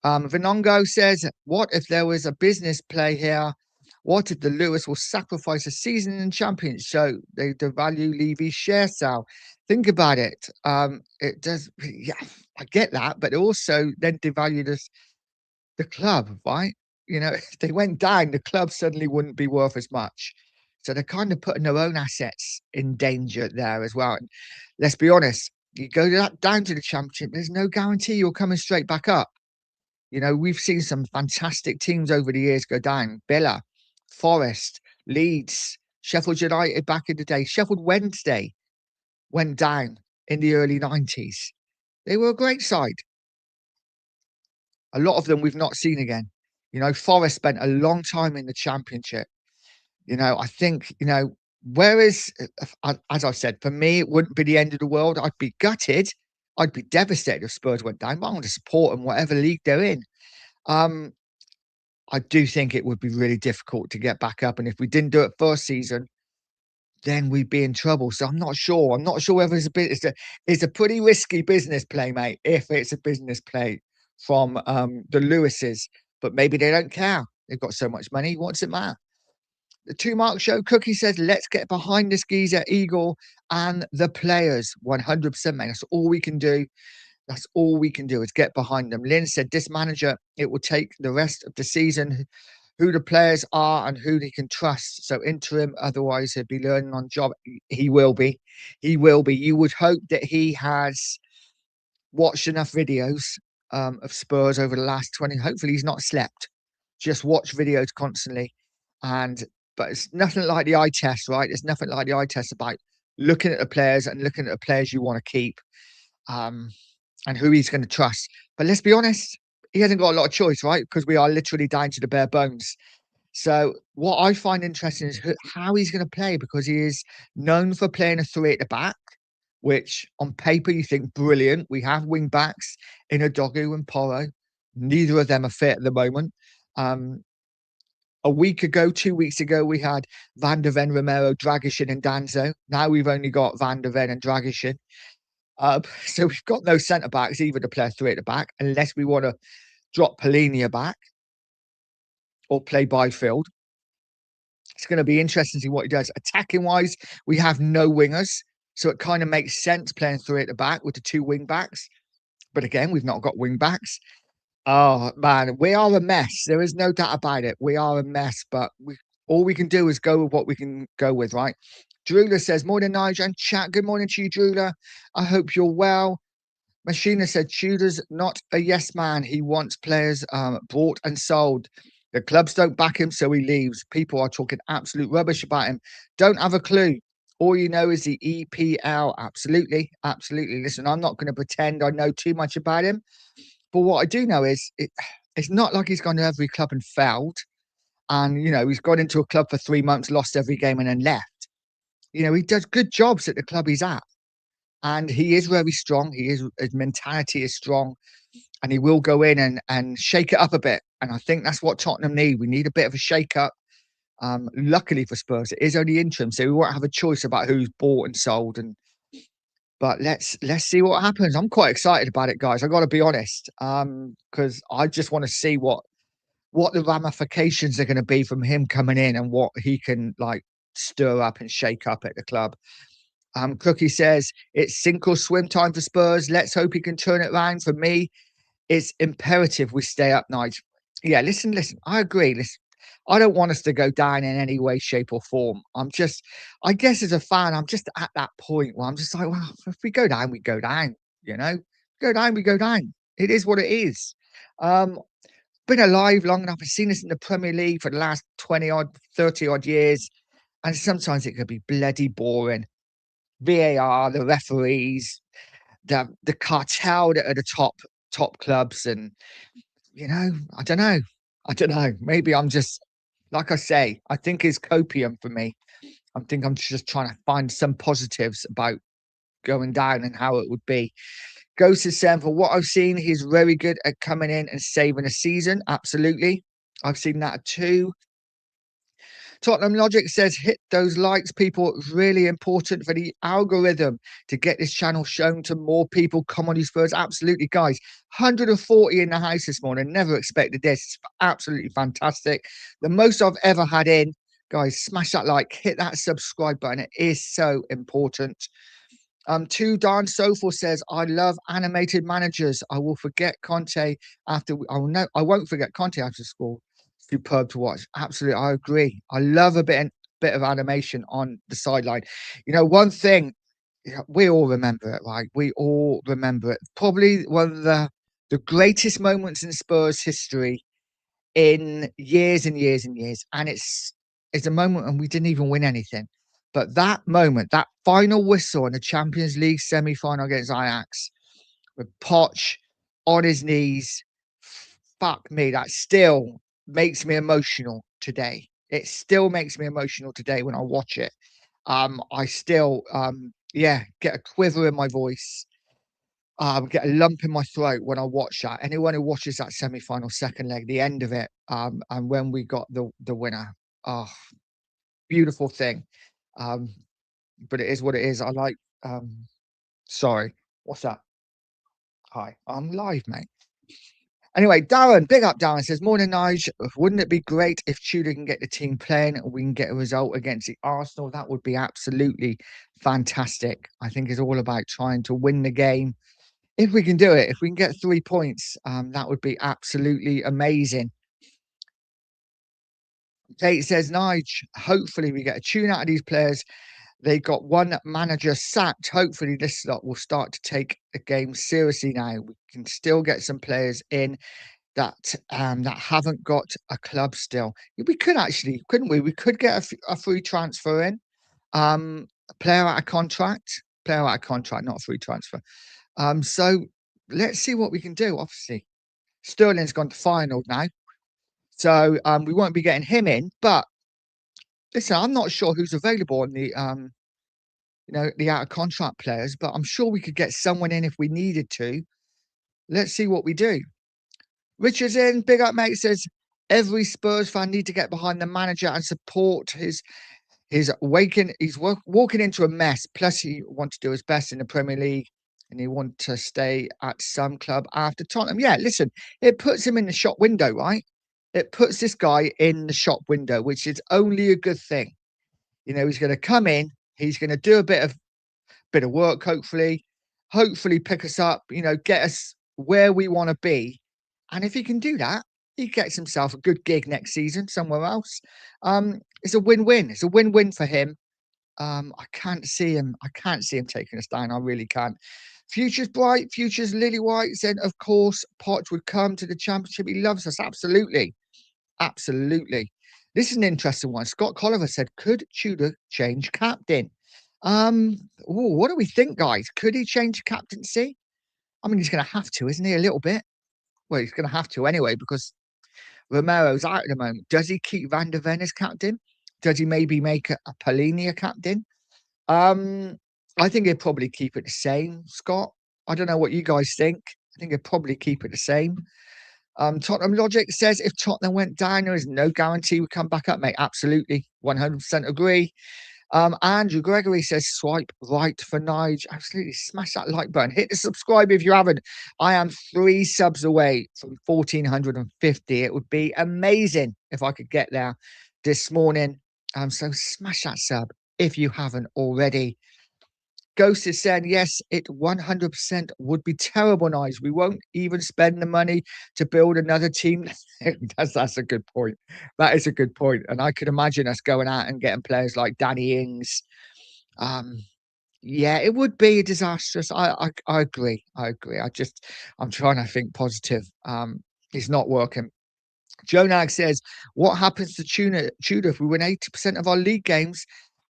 Vinongo says, what if there was a business play here? What if the Lewis will sacrifice a season in Champions so they devalue Levy's share sale? Think about it. It does, yeah, I get that, but also then devalue the club, right? If they went down, the club suddenly wouldn't be worth as much. So they're kind of putting their own assets in danger there as well. And let's be honest, you go down to the Championship, there's no guarantee you're coming straight back up. We've seen some fantastic teams over the years go down. Villa, Forest, Leeds, Sheffield United back in the day, Sheffield Wednesday went down in the early 90s. They were a great side. A lot of them we've not seen again. Forest spent a long time in the Championship. I think, whereas, as I said, for me, it wouldn't be the end of the world. I'd be gutted. I'd be devastated if Spurs went down, but I want to support them, whatever league they're in. Um, I do think it would be really difficult to get back up. And if we didn't do it first season, then we'd be in trouble. So I'm not sure. I'm not sure whether it's a pretty risky business play, mate, if it's a business play from the Lewises. But maybe they don't care. They've got so much money. What's it matter? The 2 Mark Show, Cookie says, let's get behind this geezer, Igor, and the players. 100%, mate. That's all we can do. That's all we can do is get behind them. Lynn said, this manager, it will take the rest of the season, who the players are and who they can trust. So interim, otherwise he'll be learning on job. He will be. He will be. You would hope that he has watched enough videos of Spurs over the last 20. Hopefully he's not slept. Just watch videos constantly. But it's nothing like the eye test, right? It's nothing like the eye test about looking at the players and looking at the players you want to keep, and who he's going to trust. But let's be honest, he hasn't got a lot of choice, right? Because we are literally down to the bare bones. So what I find interesting is how he's going to play, because he is known for playing a three at the back, which on paper you think brilliant. We have wing backs in Odogu and Porro. Neither of them are fit at the moment. A week ago, 2 weeks ago, we had Van der Ven, Romero, Dragishin, and Danzo. Now we've only got Van der Ven and Dragishin. So we've got no centre backs either to play three at the back, unless we want to drop Polinia back or play Byfield. It's going to be interesting to see what he does. Attacking wise, we have no wingers, so it kind of makes sense playing three at the back with the 2 wing backs. But again, we've not got wing backs. Oh man, we are a mess. There is no doubt about it. We are a mess, but all we can do is go with what we can go with, right? Drula says, morning, Nigel and chat. Good morning to you, Drula. I hope you're well. Machina said, Tudor's not a yes man. He wants players bought and sold. The clubs don't back him, so he leaves. People are talking absolute rubbish about him. Don't have a clue. All you know is the EPL. Absolutely. Absolutely. Listen, I'm not going to pretend I know too much about him. But what I do know is it's not like he's gone to every club and failed. And, he's gone into a club for 3 months, lost every game and then left. He does good jobs at the club he's at. And he is very strong. His mentality is strong. And he will go in and shake it up a bit. And I think that's what Tottenham need. We need a bit of a shake up. Luckily for Spurs, it is only interim, so we won't have a choice about who's bought and sold. But let's see what happens. I'm quite excited about it, guys. I got to be honest, because I just want to see what the ramifications are going to be from him coming in and what he can stir up and shake up at the club. Cookie says it's sink or swim time for Spurs. Let's hope he can turn it around. For me, it's imperative we stay up, Nigel. Yeah, listen. I agree. Listen, I don't want us to go down in any way, shape, or form. I guess as a fan, I'm just at that point where I'm just like, well, if we go down, we go down. Go down, we go down. It is what it is. Been alive long enough. I've seen this in the Premier League for the last 20 odd, 30 odd years, and sometimes it could be bloody boring. VAR, the referees, the cartel that are the top clubs, and I don't know. Maybe I'm just, like I say, I think it's copium for me. I think I'm just trying to find some positives about going down and how it would be. Ghost is saying, for what I've seen, he's very good at coming in and saving a season. Absolutely. I've seen that too. Tottenham Logic says, hit those likes, people. It's really important for the algorithm to get this channel shown to more people. Comedy Spurs. Absolutely, guys. 140 in the house this morning. Never expected this. It's absolutely fantastic. The most I've ever had in. Guys, smash that like, hit that subscribe button. It is so important. Too Darn Soulful says, I love animated managers. I will forget Conte after. I won't forget Conte after school. Superb to watch. Absolutely, I agree. I love a bit of animation on the sideline. One thing, we all remember it, right? We all remember it. Probably one of the greatest moments in Spurs history in years and years and years. And it's is a moment and we didn't even win anything. But that moment, that final whistle in the Champions League semi-final against Ajax, with Poch on his knees, fuck me, that still makes me emotional today. It still makes me emotional today when I watch it. I still, yeah, get a quiver in my voice, get a lump in my throat when I watch that. Anyone who watches that semi-final second leg, the end of it, and when we got the winner, oh, beautiful thing. Um, but it is what it is. I like. Sorry, what's that? Hi, I'm live, mate. Anyway, Darren, big up, Darren says, Morning, Nige. Wouldn't it be great if Tudor can get the team playing and we can get a result against the Arsenal? That would be absolutely fantastic. I think it's all about trying to win the game. If we can do it, if we can get 3 points, that would be absolutely amazing. Kate says, Nige, hopefully we get a tune out of these players. They got one manager sacked. Hopefully this lot will start to take the game seriously now. We can still get some players in that haven't got a club still. We could actually, couldn't we? We could get a free transfer in, a player out of contract, not a free transfer. So let's see what we can do. Obviously, Sterling's gone to final now, so we won't be getting him in. But listen, I'm not sure who's available on the the out of contract players, but I'm sure we could get someone in if we needed to. Let's see what we do. Richard's in, big up, mate. Says every Spurs fan need to get behind the manager and support his waking. He's walking into a mess. Plus, he wants to do his best in the Premier League, and he wants to stay at some club after Tottenham. Yeah, listen, it puts him in the shop window, right? It puts this guy in the shop window, which is only a good thing. He's going to come in. He's going to do a bit of work, hopefully pick us up, get us where we want to be. And if he can do that, he gets himself a good gig next season somewhere else. It's a win-win. It's a win-win for him. I can't see him taking us down. I really can't. Future's bright. Future's lily white. Said, of course, Poch would come to the championship. He loves us. Absolutely. Absolutely. This is an interesting one. Scott Colliver said, could Tudor change captain? What do we think, guys? Could he change captaincy? I mean, he's going to have to, isn't he? A little bit. Well, he's going to have to anyway because Romero's out at the moment. Does he keep Van der Ven as captain? Does he maybe make a Palini a captain? I think he'd probably keep it the same, Scott. I don't know what you guys think. I think he'd probably keep it the same. Tottenham Logic says if Tottenham went down, there is no guarantee we come back up, mate. Absolutely. 100% agree. Andrew Gregory says swipe right for Nige. Absolutely smash that like button. Hit the subscribe if you haven't. I am 3 subs away from 1,450. It would be amazing if I could get there this morning. So smash that sub if you haven't already. Ghost is saying, yes, it 100% would be terrible, Nige. We won't even spend the money to build another team. That's a good point. That is a good point. And I could imagine us going out and getting players like Danny Ings. Yeah, it would be disastrous. I agree. I agree. I'm trying to think positive. It's not working. Joe Nag says, what happens to Tudor if we win 80% of our league games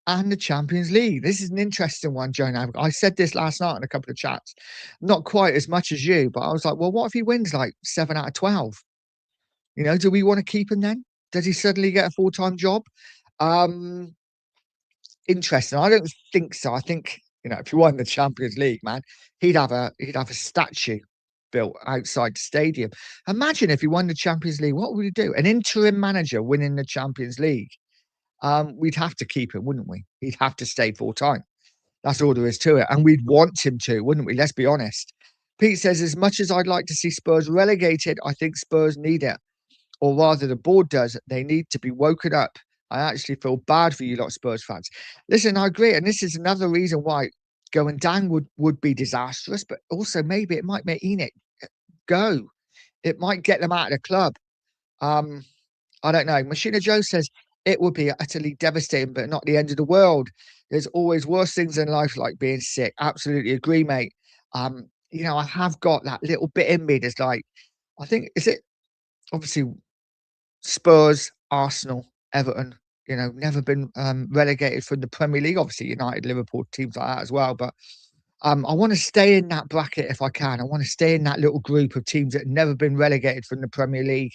and the Champions League? This is an interesting one, Joe Nag. I said this last night in a couple of chats. Not quite as much as you, but I was like, well, what if he wins like 7 out of 12? Do we want to keep him then? Does he suddenly get a full-time job? Interesting. I don't think so. I think, if he won the Champions League, man, he'd have a statue built outside the stadium. Imagine if he won the Champions League, what would he do? An interim manager winning the Champions League. We'd have to keep him, wouldn't we? He'd have to stay full time. That's all there is to it. And we'd want him to, wouldn't we? Let's be honest. Pete says, as much as I'd like to see Spurs relegated, I think Spurs need it. Or rather, the board does. They need to be woken up. I actually feel bad for you lot Spurs fans. Listen, I agree. And this is another reason why going down would be disastrous. But also, maybe it might make Enoch go. It might get them out of the club. I don't know. Machina Joe says, it would be utterly devastating, but not the end of the world. There's always worse things in life, like being sick. Absolutely agree, mate. I have got that little bit in me that's like, I think, is it obviously Spurs, Arsenal, Everton, never been relegated from the Premier League. Obviously, United, Liverpool, teams like that as well. But I want to stay in that bracket if I can. I want to stay in that little group of teams that have never been relegated from the Premier League.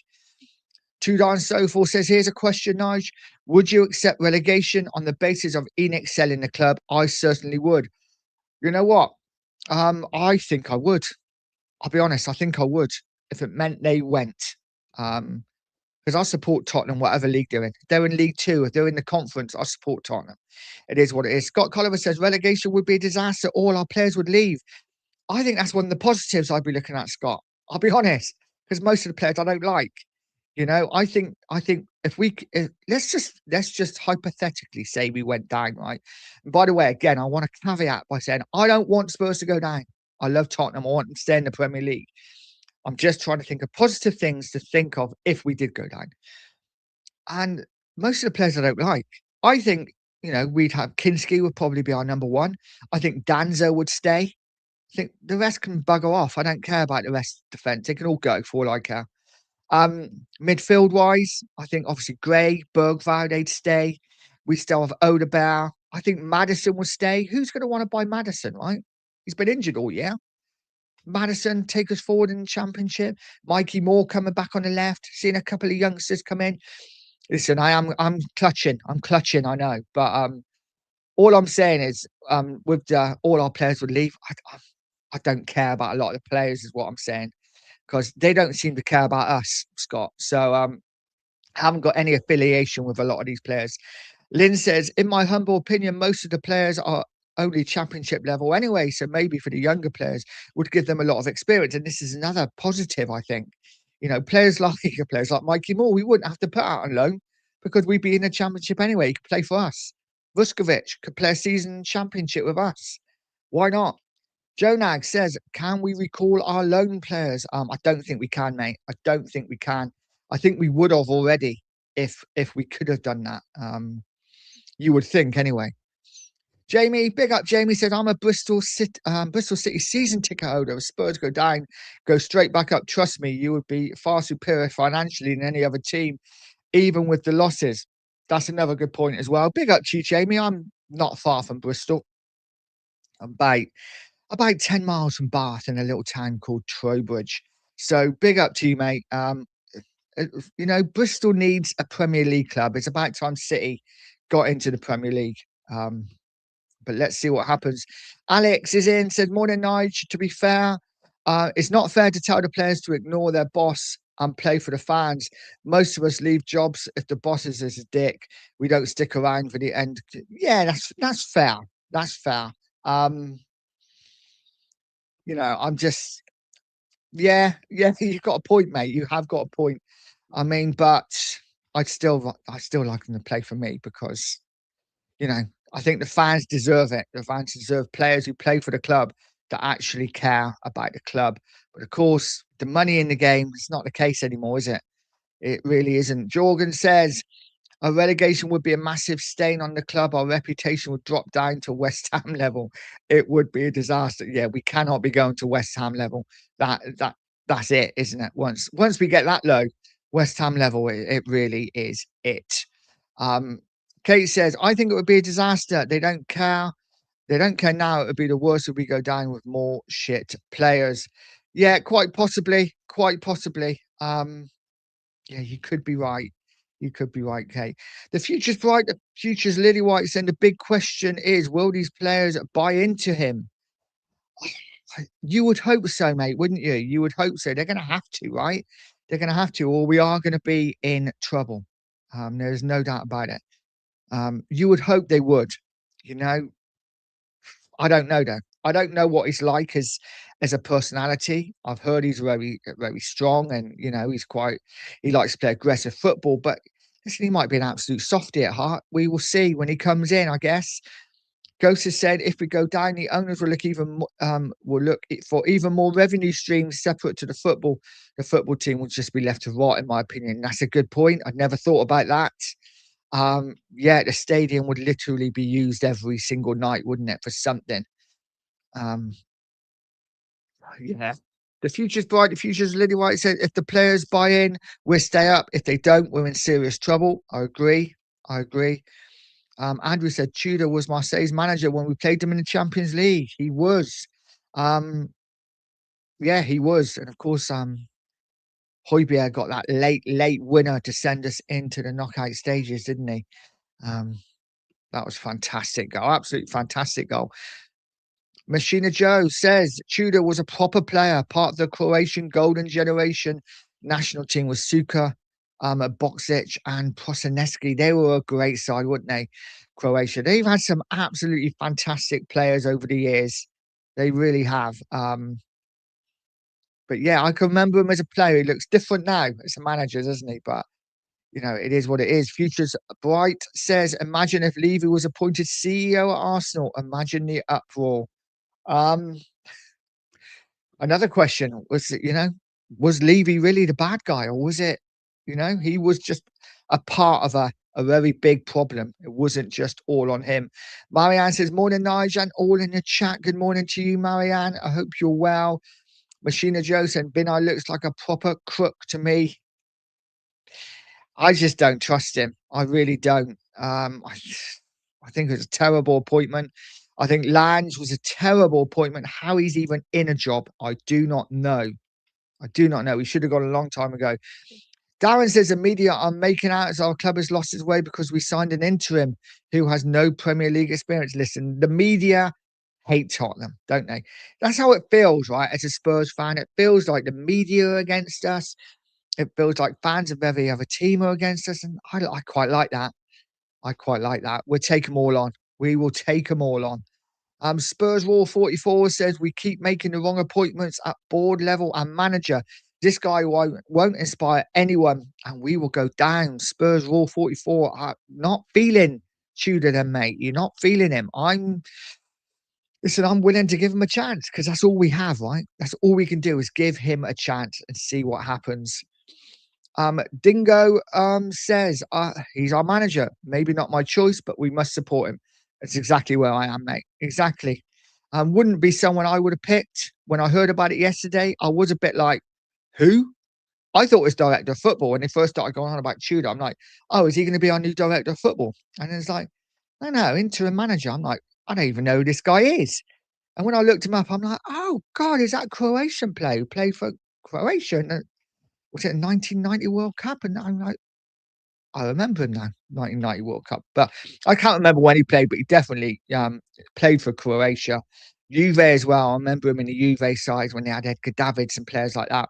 Tudor and so forth says, here's a question, Nige. Would you accept relegation on the basis of Enoch selling the club? I certainly would. You know what? I think I would. I'll be honest, I think I would if it meant they went. Because I support Tottenham, whatever league they're in. If they're in League Two, if they're in the conference, I support Tottenham. It is what it is. Scott Colliver says relegation would be a disaster. All our players would leave. I think that's one of the positives I'd be looking at, Scott. I'll be honest, because most of the players I don't like. I think let's just hypothetically say we went down, right? And by the way, again, I want to caveat by saying I don't want Spurs to go down. I love Tottenham. I want them to stay in the Premier League. I'm just trying to think of positive things to think of if we did go down. And most of the players I don't like. I think, we'd have Kinski would probably be our number one. I think Danzo would stay. I think the rest can bugger off. I don't care about the rest of the defence. They can all go for all I care. Midfield wise, I think obviously Gray, Bergvall, they'd stay. We still have Odegaard. I think Maddison will stay. Who's going to want to buy Maddison, right? He's been injured all year. Maddison take us forward in the Championship. Mikey Moore coming back on the left. Seeing a couple of youngsters come in. Listen, I'm clutching. I know, but all I'm saying is, with all our players would leave. I don't care about a lot of the players, is what I'm saying, because they don't seem to care about us, Scott. So haven't got any affiliation with a lot of these players. Lynn says, in my humble opinion, most of the players are only Championship level anyway, so maybe for the younger players would give them a lot of experience. And this is another positive, I think. Players like Mikey Moore, we wouldn't have to put out on loan because we'd be in the Championship anyway. He could play for us. Vuskovic could play a season Championship with us. Why not? Joe Nag says, can we recall our loan players? I don't think we can, mate. I don't think we can. I think we would have already if we could have done that. You would think anyway. Jamie, big up. Jamie said, I'm a Bristol City season ticket holder. If Spurs go down, go straight back up. Trust me, you would be far superior financially than any other team, even with the losses. That's another good point as well. Big up to you, Jamie. I'm not far from Bristol. I'm about 10 miles from Bath in a little town called Trowbridge. So big up to you, mate. Bristol needs a Premier League club. It's about time City got into the Premier League. But let's see what happens. Alex is in, said, morning, Nige. To be fair, it's not fair to tell the players to ignore their boss and play for the fans. Most of us leave jobs if the boss is a dick. We don't stick around for the end. Yeah, that's fair. That's fair. I'm just, yeah, you've got a point, mate. You have got a point. I mean, but I still like them to play for me because, I think the fans deserve it. The fans deserve players who play for the club that actually care about the club. But of course, the money in the game is not the case anymore, is it? It really isn't. Jorgen says, a relegation would be a massive stain on the club. Our reputation would drop down to West Ham level. It would be a disaster. Yeah, we cannot be going to West Ham level. That's it, isn't it? Once we get that low, West Ham level, it really is it. Kate says, I think it would be a disaster. They don't care. They don't care now. It would be the worst if we go down with more shit players. Yeah, quite possibly. Quite possibly. Yeah, you could be right. You could be right, Kate. The future's bright. The future's lily white. And the big question is, will these players buy into him? You would hope so, mate, wouldn't you? You would hope so. They're going to have to, right? They're going to have to, or we are going to be in trouble. There's no doubt about it. You would hope they would. I don't know though. I don't know what he's like as a personality. I've heard he's very, very strong, and he likes to play aggressive football. But listen, he might be an absolute softie at heart. We will see when he comes in, I guess. Ghost has said, if we go down, the owners will look for even more revenue streams separate to the football. The football team will just be left to rot, in my opinion. That's a good point. I'd never thought about that. Yeah, the stadium would literally be used every single night, wouldn't it, for something? Yeah. The future's bright. The future's lily white. Said, if the players buy in, we'll stay up. If they don't, we're in serious trouble. I agree. I agree. Andrew said Tudor was Marseille's manager when we played them in the Champions League. He was. Um, yeah, he was. And of course, Højbjerg got that late winner to send us into the knockout stages, didn't he? Um, that was fantastic goal. Absolutely fantastic goal. Machina Joe says Tudor was a proper player, part of the Croatian golden generation national team with Suka, Boksic and Prosinecki. They were a great side, weren't they? Croatia. They've had some absolutely fantastic players over the years. They really have. But yeah, I can remember him as a player. He looks different now as a manager, doesn't he? But you know, it is what it is. Futures Bright says, imagine if Levy was appointed CEO at Arsenal. Imagine the uproar. Um, Another question was, was Levy really the bad guy, or was it, he was just a part of a very big problem. It wasn't just all on him. Marianne says, morning, Nigel, and all in the chat. Good morning to you, Marianne. I hope you're well. Machina Joe said, Binay looks like a proper crook to me. I just don't trust him. I really don't. I think it was a terrible appointment. I think Lange was a terrible appointment. How he's even in a job, I do not know. I do not know. He should have gone a long time ago. Darren says the media are making out as our club has lost its way because we signed an interim who has no Premier League experience. Listen, the media hate Tottenham, don't they? That's how it feels, right? As a Spurs fan, it feels like the media are against us. It feels like fans of every other team are against us, and I quite like that. I quite like that. We'll take them all on. We will take them all on. Spurs Raw 44 says we keep making the wrong appointments at board level and manager. This guy won't inspire anyone, and we will go down. Spurs Raw 44 are not feeling Tudor, then, mate. You're not feeling him. Listen. I'm willing to give him a chance because that's all we have, right? That's all we can do is give him a chance and see what happens. Dingo says he's our manager. Maybe not my choice, but we must support him. That's exactly where I am, mate. Exactly. Wouldn't be someone I would have picked. When I heard about it yesterday, I was a bit like, who? I thought it was director of football when they first started going on about Tudor. I'm like, oh, is he going to be our new director of football? And it's like, no, interim manager. I'm like, I don't even know who this guy is. And when I looked him up, I'm like, oh God, is that a Croatian player who played for Croatia? And was it a 1990 World Cup? And I'm like, I remember him now, 1990 World Cup. But I can't remember when he played, but he definitely played for Croatia. Juve as well. I remember him in the Juve side when they had Edgar Davids and players like that.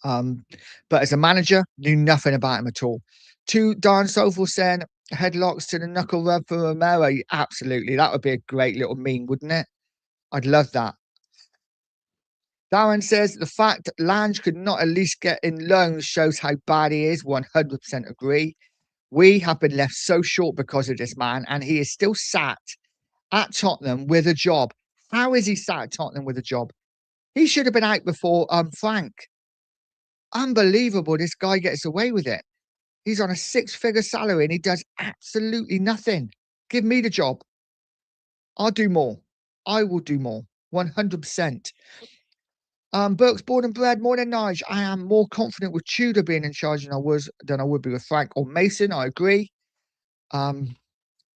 But as a manager, knew nothing about him at all. To Darren Soulful saying, headlocks to the knuckle rub for Romero. Absolutely. That would be a great little meme, wouldn't it? I'd love that. Darren says the fact that Lange could not at least get in loans shows how bad he is. 100% agree. We have been left so short because of this man, and he is still sat at Tottenham with a job. How is he sat at Tottenham with a job? He should have been out before Frank. Unbelievable. This guy gets away with it. He's on a six-figure salary and he does absolutely nothing. Give me the job. I'll do more. I will do more. 100%. Burke's born and bred, more than Nige. I am more confident with Tudor being in charge than I would be with Frank or Mason. I agree. Um,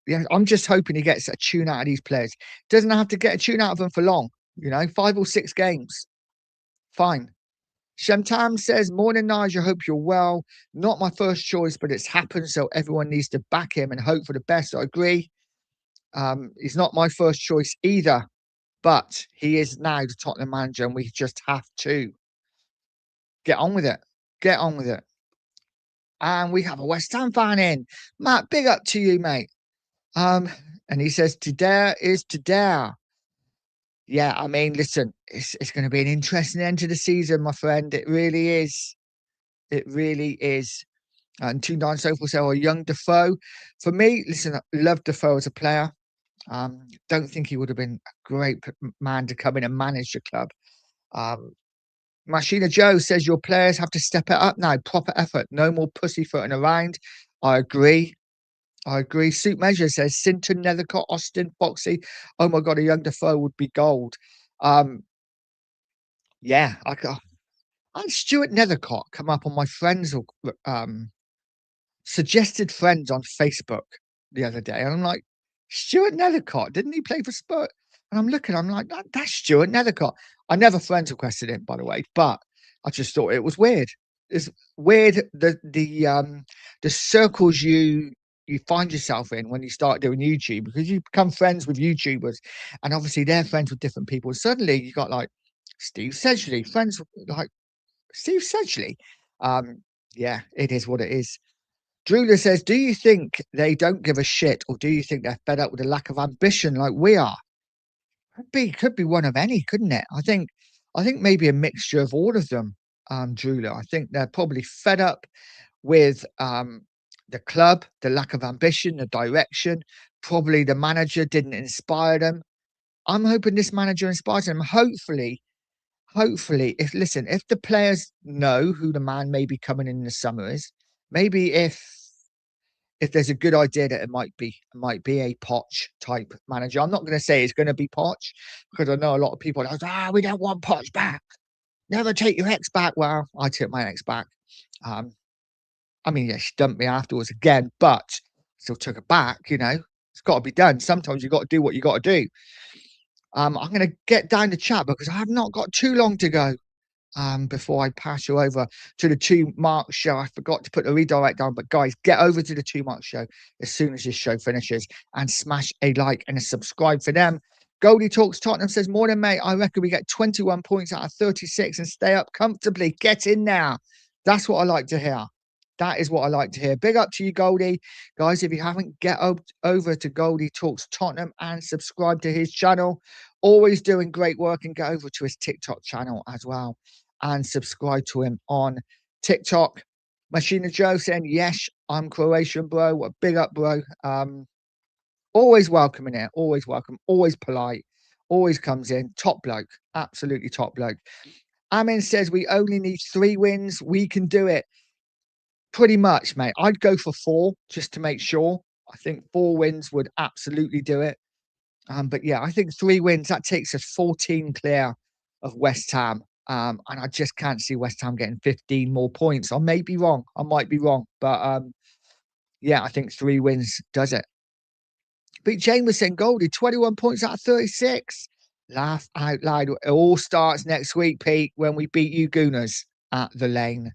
yeah, I'm just hoping he gets a tune out of these players. Doesn't have to get a tune out of them for long. 5 or 6 games. Fine. Shamtam says, morning, Nige. I hope you're well. Not my first choice, but it's happened, so everyone needs to back him and hope for the best. I agree. He's not my first choice either, but he is now the Tottenham manager, and we just have to get on with it. Get on with it. And we have a West Ham fan in. Matt, big up to you, mate. And he says, to dare is to dare. Yeah, I mean, listen, it's going to be an interesting end to the season, my friend. It really is. It really is. And 29 so forth say, oh, young Defoe. For me, listen, I love Defoe as a player. Don't think he would have been a great man to come in and manage the club. Machina Joe says your players have to step it up now. Proper effort. No more pussyfooting around. I agree. Suit Measure says Sinton, Nethercott, Austin, Foxy. Oh my God, a young Defoe would be gold. Yeah, and Stuart Nethercott come up on my friends suggested friends on Facebook the other day, and I'm like, Stuart Nethercott, didn't he play for Spurs? And I'm looking, I'm like, that's Stuart Nethercott. I never friends requested him, by the way, but I just thought it was weird. It's weird the circles you find yourself in when you start doing YouTube, because you become friends with YouTubers, and obviously they're friends with different people. Suddenly you got like Steve Sedgley, friends with, like Steve Sedgley. Um, yeah, it is what it is. Drula says, "Do you think they don't give a shit, or do you think they're fed up with the lack of ambition like we are?" Could be one of any, couldn't it? I think maybe a mixture of all of them, Drula. I think they're probably fed up with the club, the lack of ambition, the direction. Probably the manager didn't inspire them. I'm hoping this manager inspires them. Hopefully, if the players know who the man may be coming in the summer is, maybe if there's a good idea that it might be a Poch type manager. I'm not going to say it's going to be Poch, because I know a lot of people are like, we don't want Poch back. Never take your ex back. Well, I took my ex back. Um, I mean, yeah, she dumped me afterwards again, but still took it back. It's got to be done. Sometimes you got to do what you got to do. I'm going to get down the chat because I have not got too long to go. Before I pass you over to the Two Mark Show. I forgot to put the redirect down, but guys, get over to the Two Mark Show as soon as this show finishes and smash a like and a subscribe for them. Goldie Talks Tottenham says, "Morning, mate. I reckon we get 21 points out of 36 and stay up comfortably. Get in now." That's what I like to hear. That is what I like to hear. Big up to you, Goldie. Guys, if you haven't, get over to Goldie Talks Tottenham and subscribe to his channel. Always doing great work, and get over to his TikTok channel as well and subscribe to him on TikTok. Machina Joe saying, "Yes, I'm Croatian, bro. What big up, bro." Always welcome in here, always welcome, always polite, always comes in. Top bloke, absolutely top bloke. Amin says, "We only need 3 wins. We can do it." Pretty much, mate. I'd go for 4 just to make sure. I think 4 wins would absolutely do it. But yeah, I think 3 wins, that takes us 14 clear of West Ham. And I just can't see West Ham getting 15 more points. I may be wrong. I might be wrong. But yeah, I think 3 wins does it. Pete Jameson, Goldie, 21 points out of 36. Laugh out loud. It all starts next week, Pete, when we beat you Gooners at the Lane.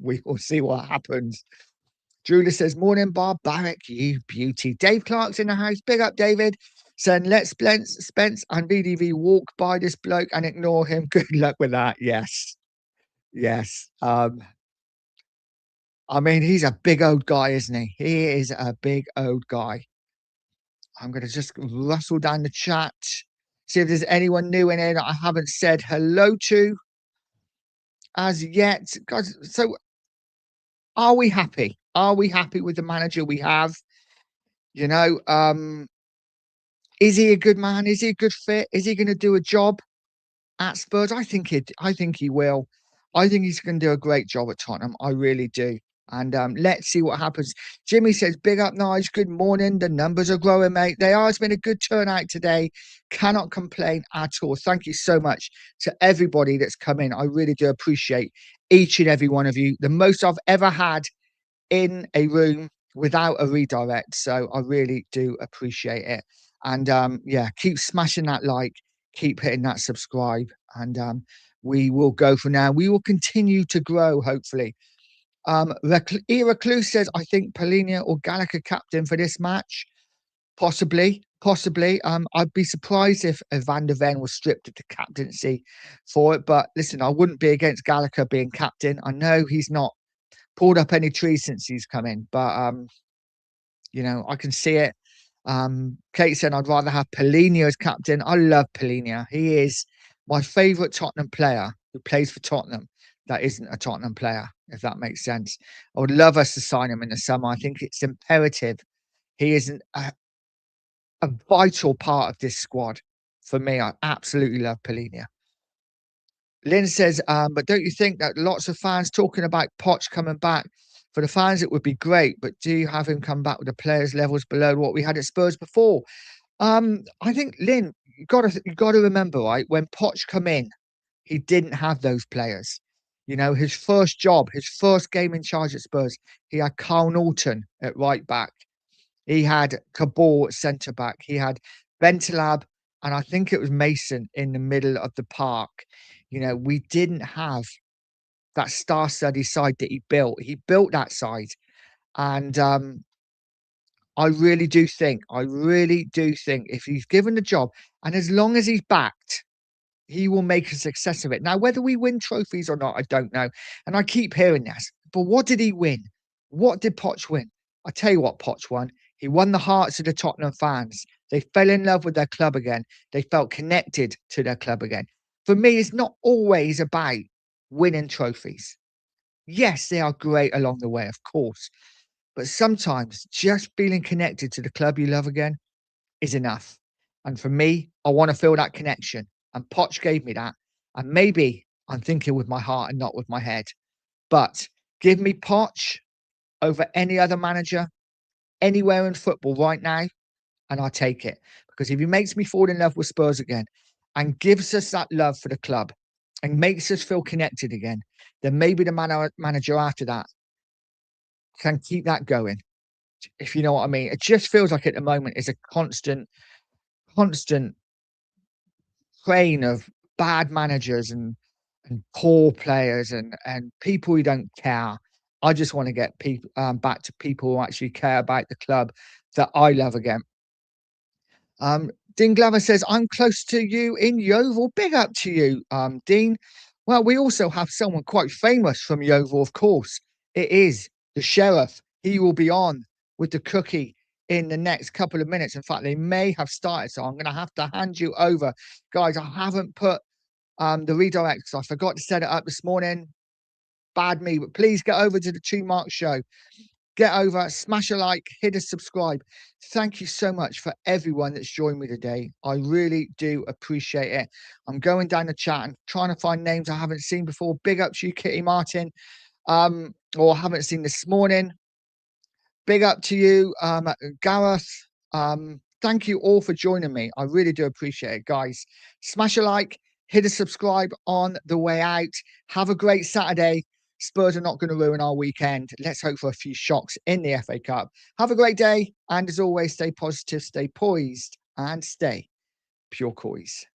We will see what happens. Julia says, "Morning, barbaric, you beauty." Dave Clark's in the house. Big up, David. Saying, "Let Spence and VDV walk by this bloke and ignore him." Good luck with that. Yes. Yes. I mean, he's a big old guy, isn't he? He is a big old guy. I'm going to just rustle down the chat, see if there's anyone new in here that I haven't said hello to as yet. Guys, so are we happy? Are we happy with the manager we have? You know, is he a good man? Is he a good fit? Is he going to do a job at Spurs? I think he will. I think he's going to do a great job at Tottenham. I really do. And let's see what happens. Jimmy says, "Big up, Nige. Good morning. The numbers are growing, mate. They are. It's been a good turnout today. Cannot complain at all." Thank you so much to everybody that's come in. I really do appreciate each and every one of you. The most I've ever had in a room without a redirect. So I really do appreciate it. And yeah, keep smashing that like, keep hitting that subscribe, and we will go for now. We will continue to grow, hopefully. Recluse says, "I think Polina or Gallagher captain for this match. Possibly, possibly. I'd be surprised if Van der Ven was stripped of the captaincy for it. But listen, I wouldn't be against Gallagher being captain. I know he's not pulled up any trees since he's come in, but I can see it. Kate said, "I'd rather have Polina as captain." I love Polina. He is my favourite Tottenham player who plays for Tottenham that isn't a Tottenham player, if that makes sense. I would love us to sign him in the summer. I think it's imperative. He is a vital part of this squad. For me, I absolutely love Polina. Lynn says, "But don't you think that lots of fans talking about Poch coming back? For the fans, it would be great, but do you have him come back with the players levels below what we had at Spurs before?" I think, Lynn, you got to remember, right? When Poch come in, he didn't have those players. You know, his first job, his first game in charge at Spurs, he had Carl Norton at right back. He had Cabal at centre back. He had Bentalab, and I think it was Mason in the middle of the park. You know, we didn't have that star-studded side that he built. He built that side, and I really do think if he's given the job, and as long as he's backed, he will make a success of it. Now, whether we win trophies or not, I don't know. And I keep hearing this, but what did he win? What did Poch win? I tell you what, Poch won. He won the hearts of the Tottenham fans. They fell in love with their club again. They felt connected to their club again. For me, it's not always about winning trophies. Yes, they are great along the way, of course. But sometimes just feeling connected to the club you love again is enough. And for me, I want to feel that connection. And Poch gave me that. And maybe I'm thinking with my heart and not with my head. But give me Poch over any other manager anywhere in football right now, and I'll take it. Because if he makes me fall in love with Spurs again and gives us that love for the club and makes us feel connected again, then maybe the manager after that can keep that going. If you know what I mean. It just feels like at the moment is a constant train of bad managers and poor players and people who don't care. I just want to get people back to people who actually care about the club that I love again. Dean Glover says, I'm close to you in Yeovil. Big up to you, Dean. Well, we also have someone quite famous from Yeovil, of course. It is the sheriff. He will be on with the cookie in the next couple of minutes. In fact, they may have started, so I'm going to have to hand you over. Guys, I haven't put the redirect because I forgot to set it up this morning. Bad me, but please get over to the Two Mark Show. Get over, smash a like, hit a subscribe. Thank you so much for everyone that's joined me today. I really do appreciate it. I'm going down the chat and trying to find names I haven't seen before. Big up to you, Kitty Martin, or haven't seen this morning. Big up to you, Gareth. Thank you all for joining me. I really do appreciate it, guys. Smash a like, hit a subscribe on the way out. Have a great Saturday. Spurs are not going to ruin our weekend. Let's hope for a few shocks in the FA Cup. Have a great day. And as always, stay positive, stay poised, and stay pure coys.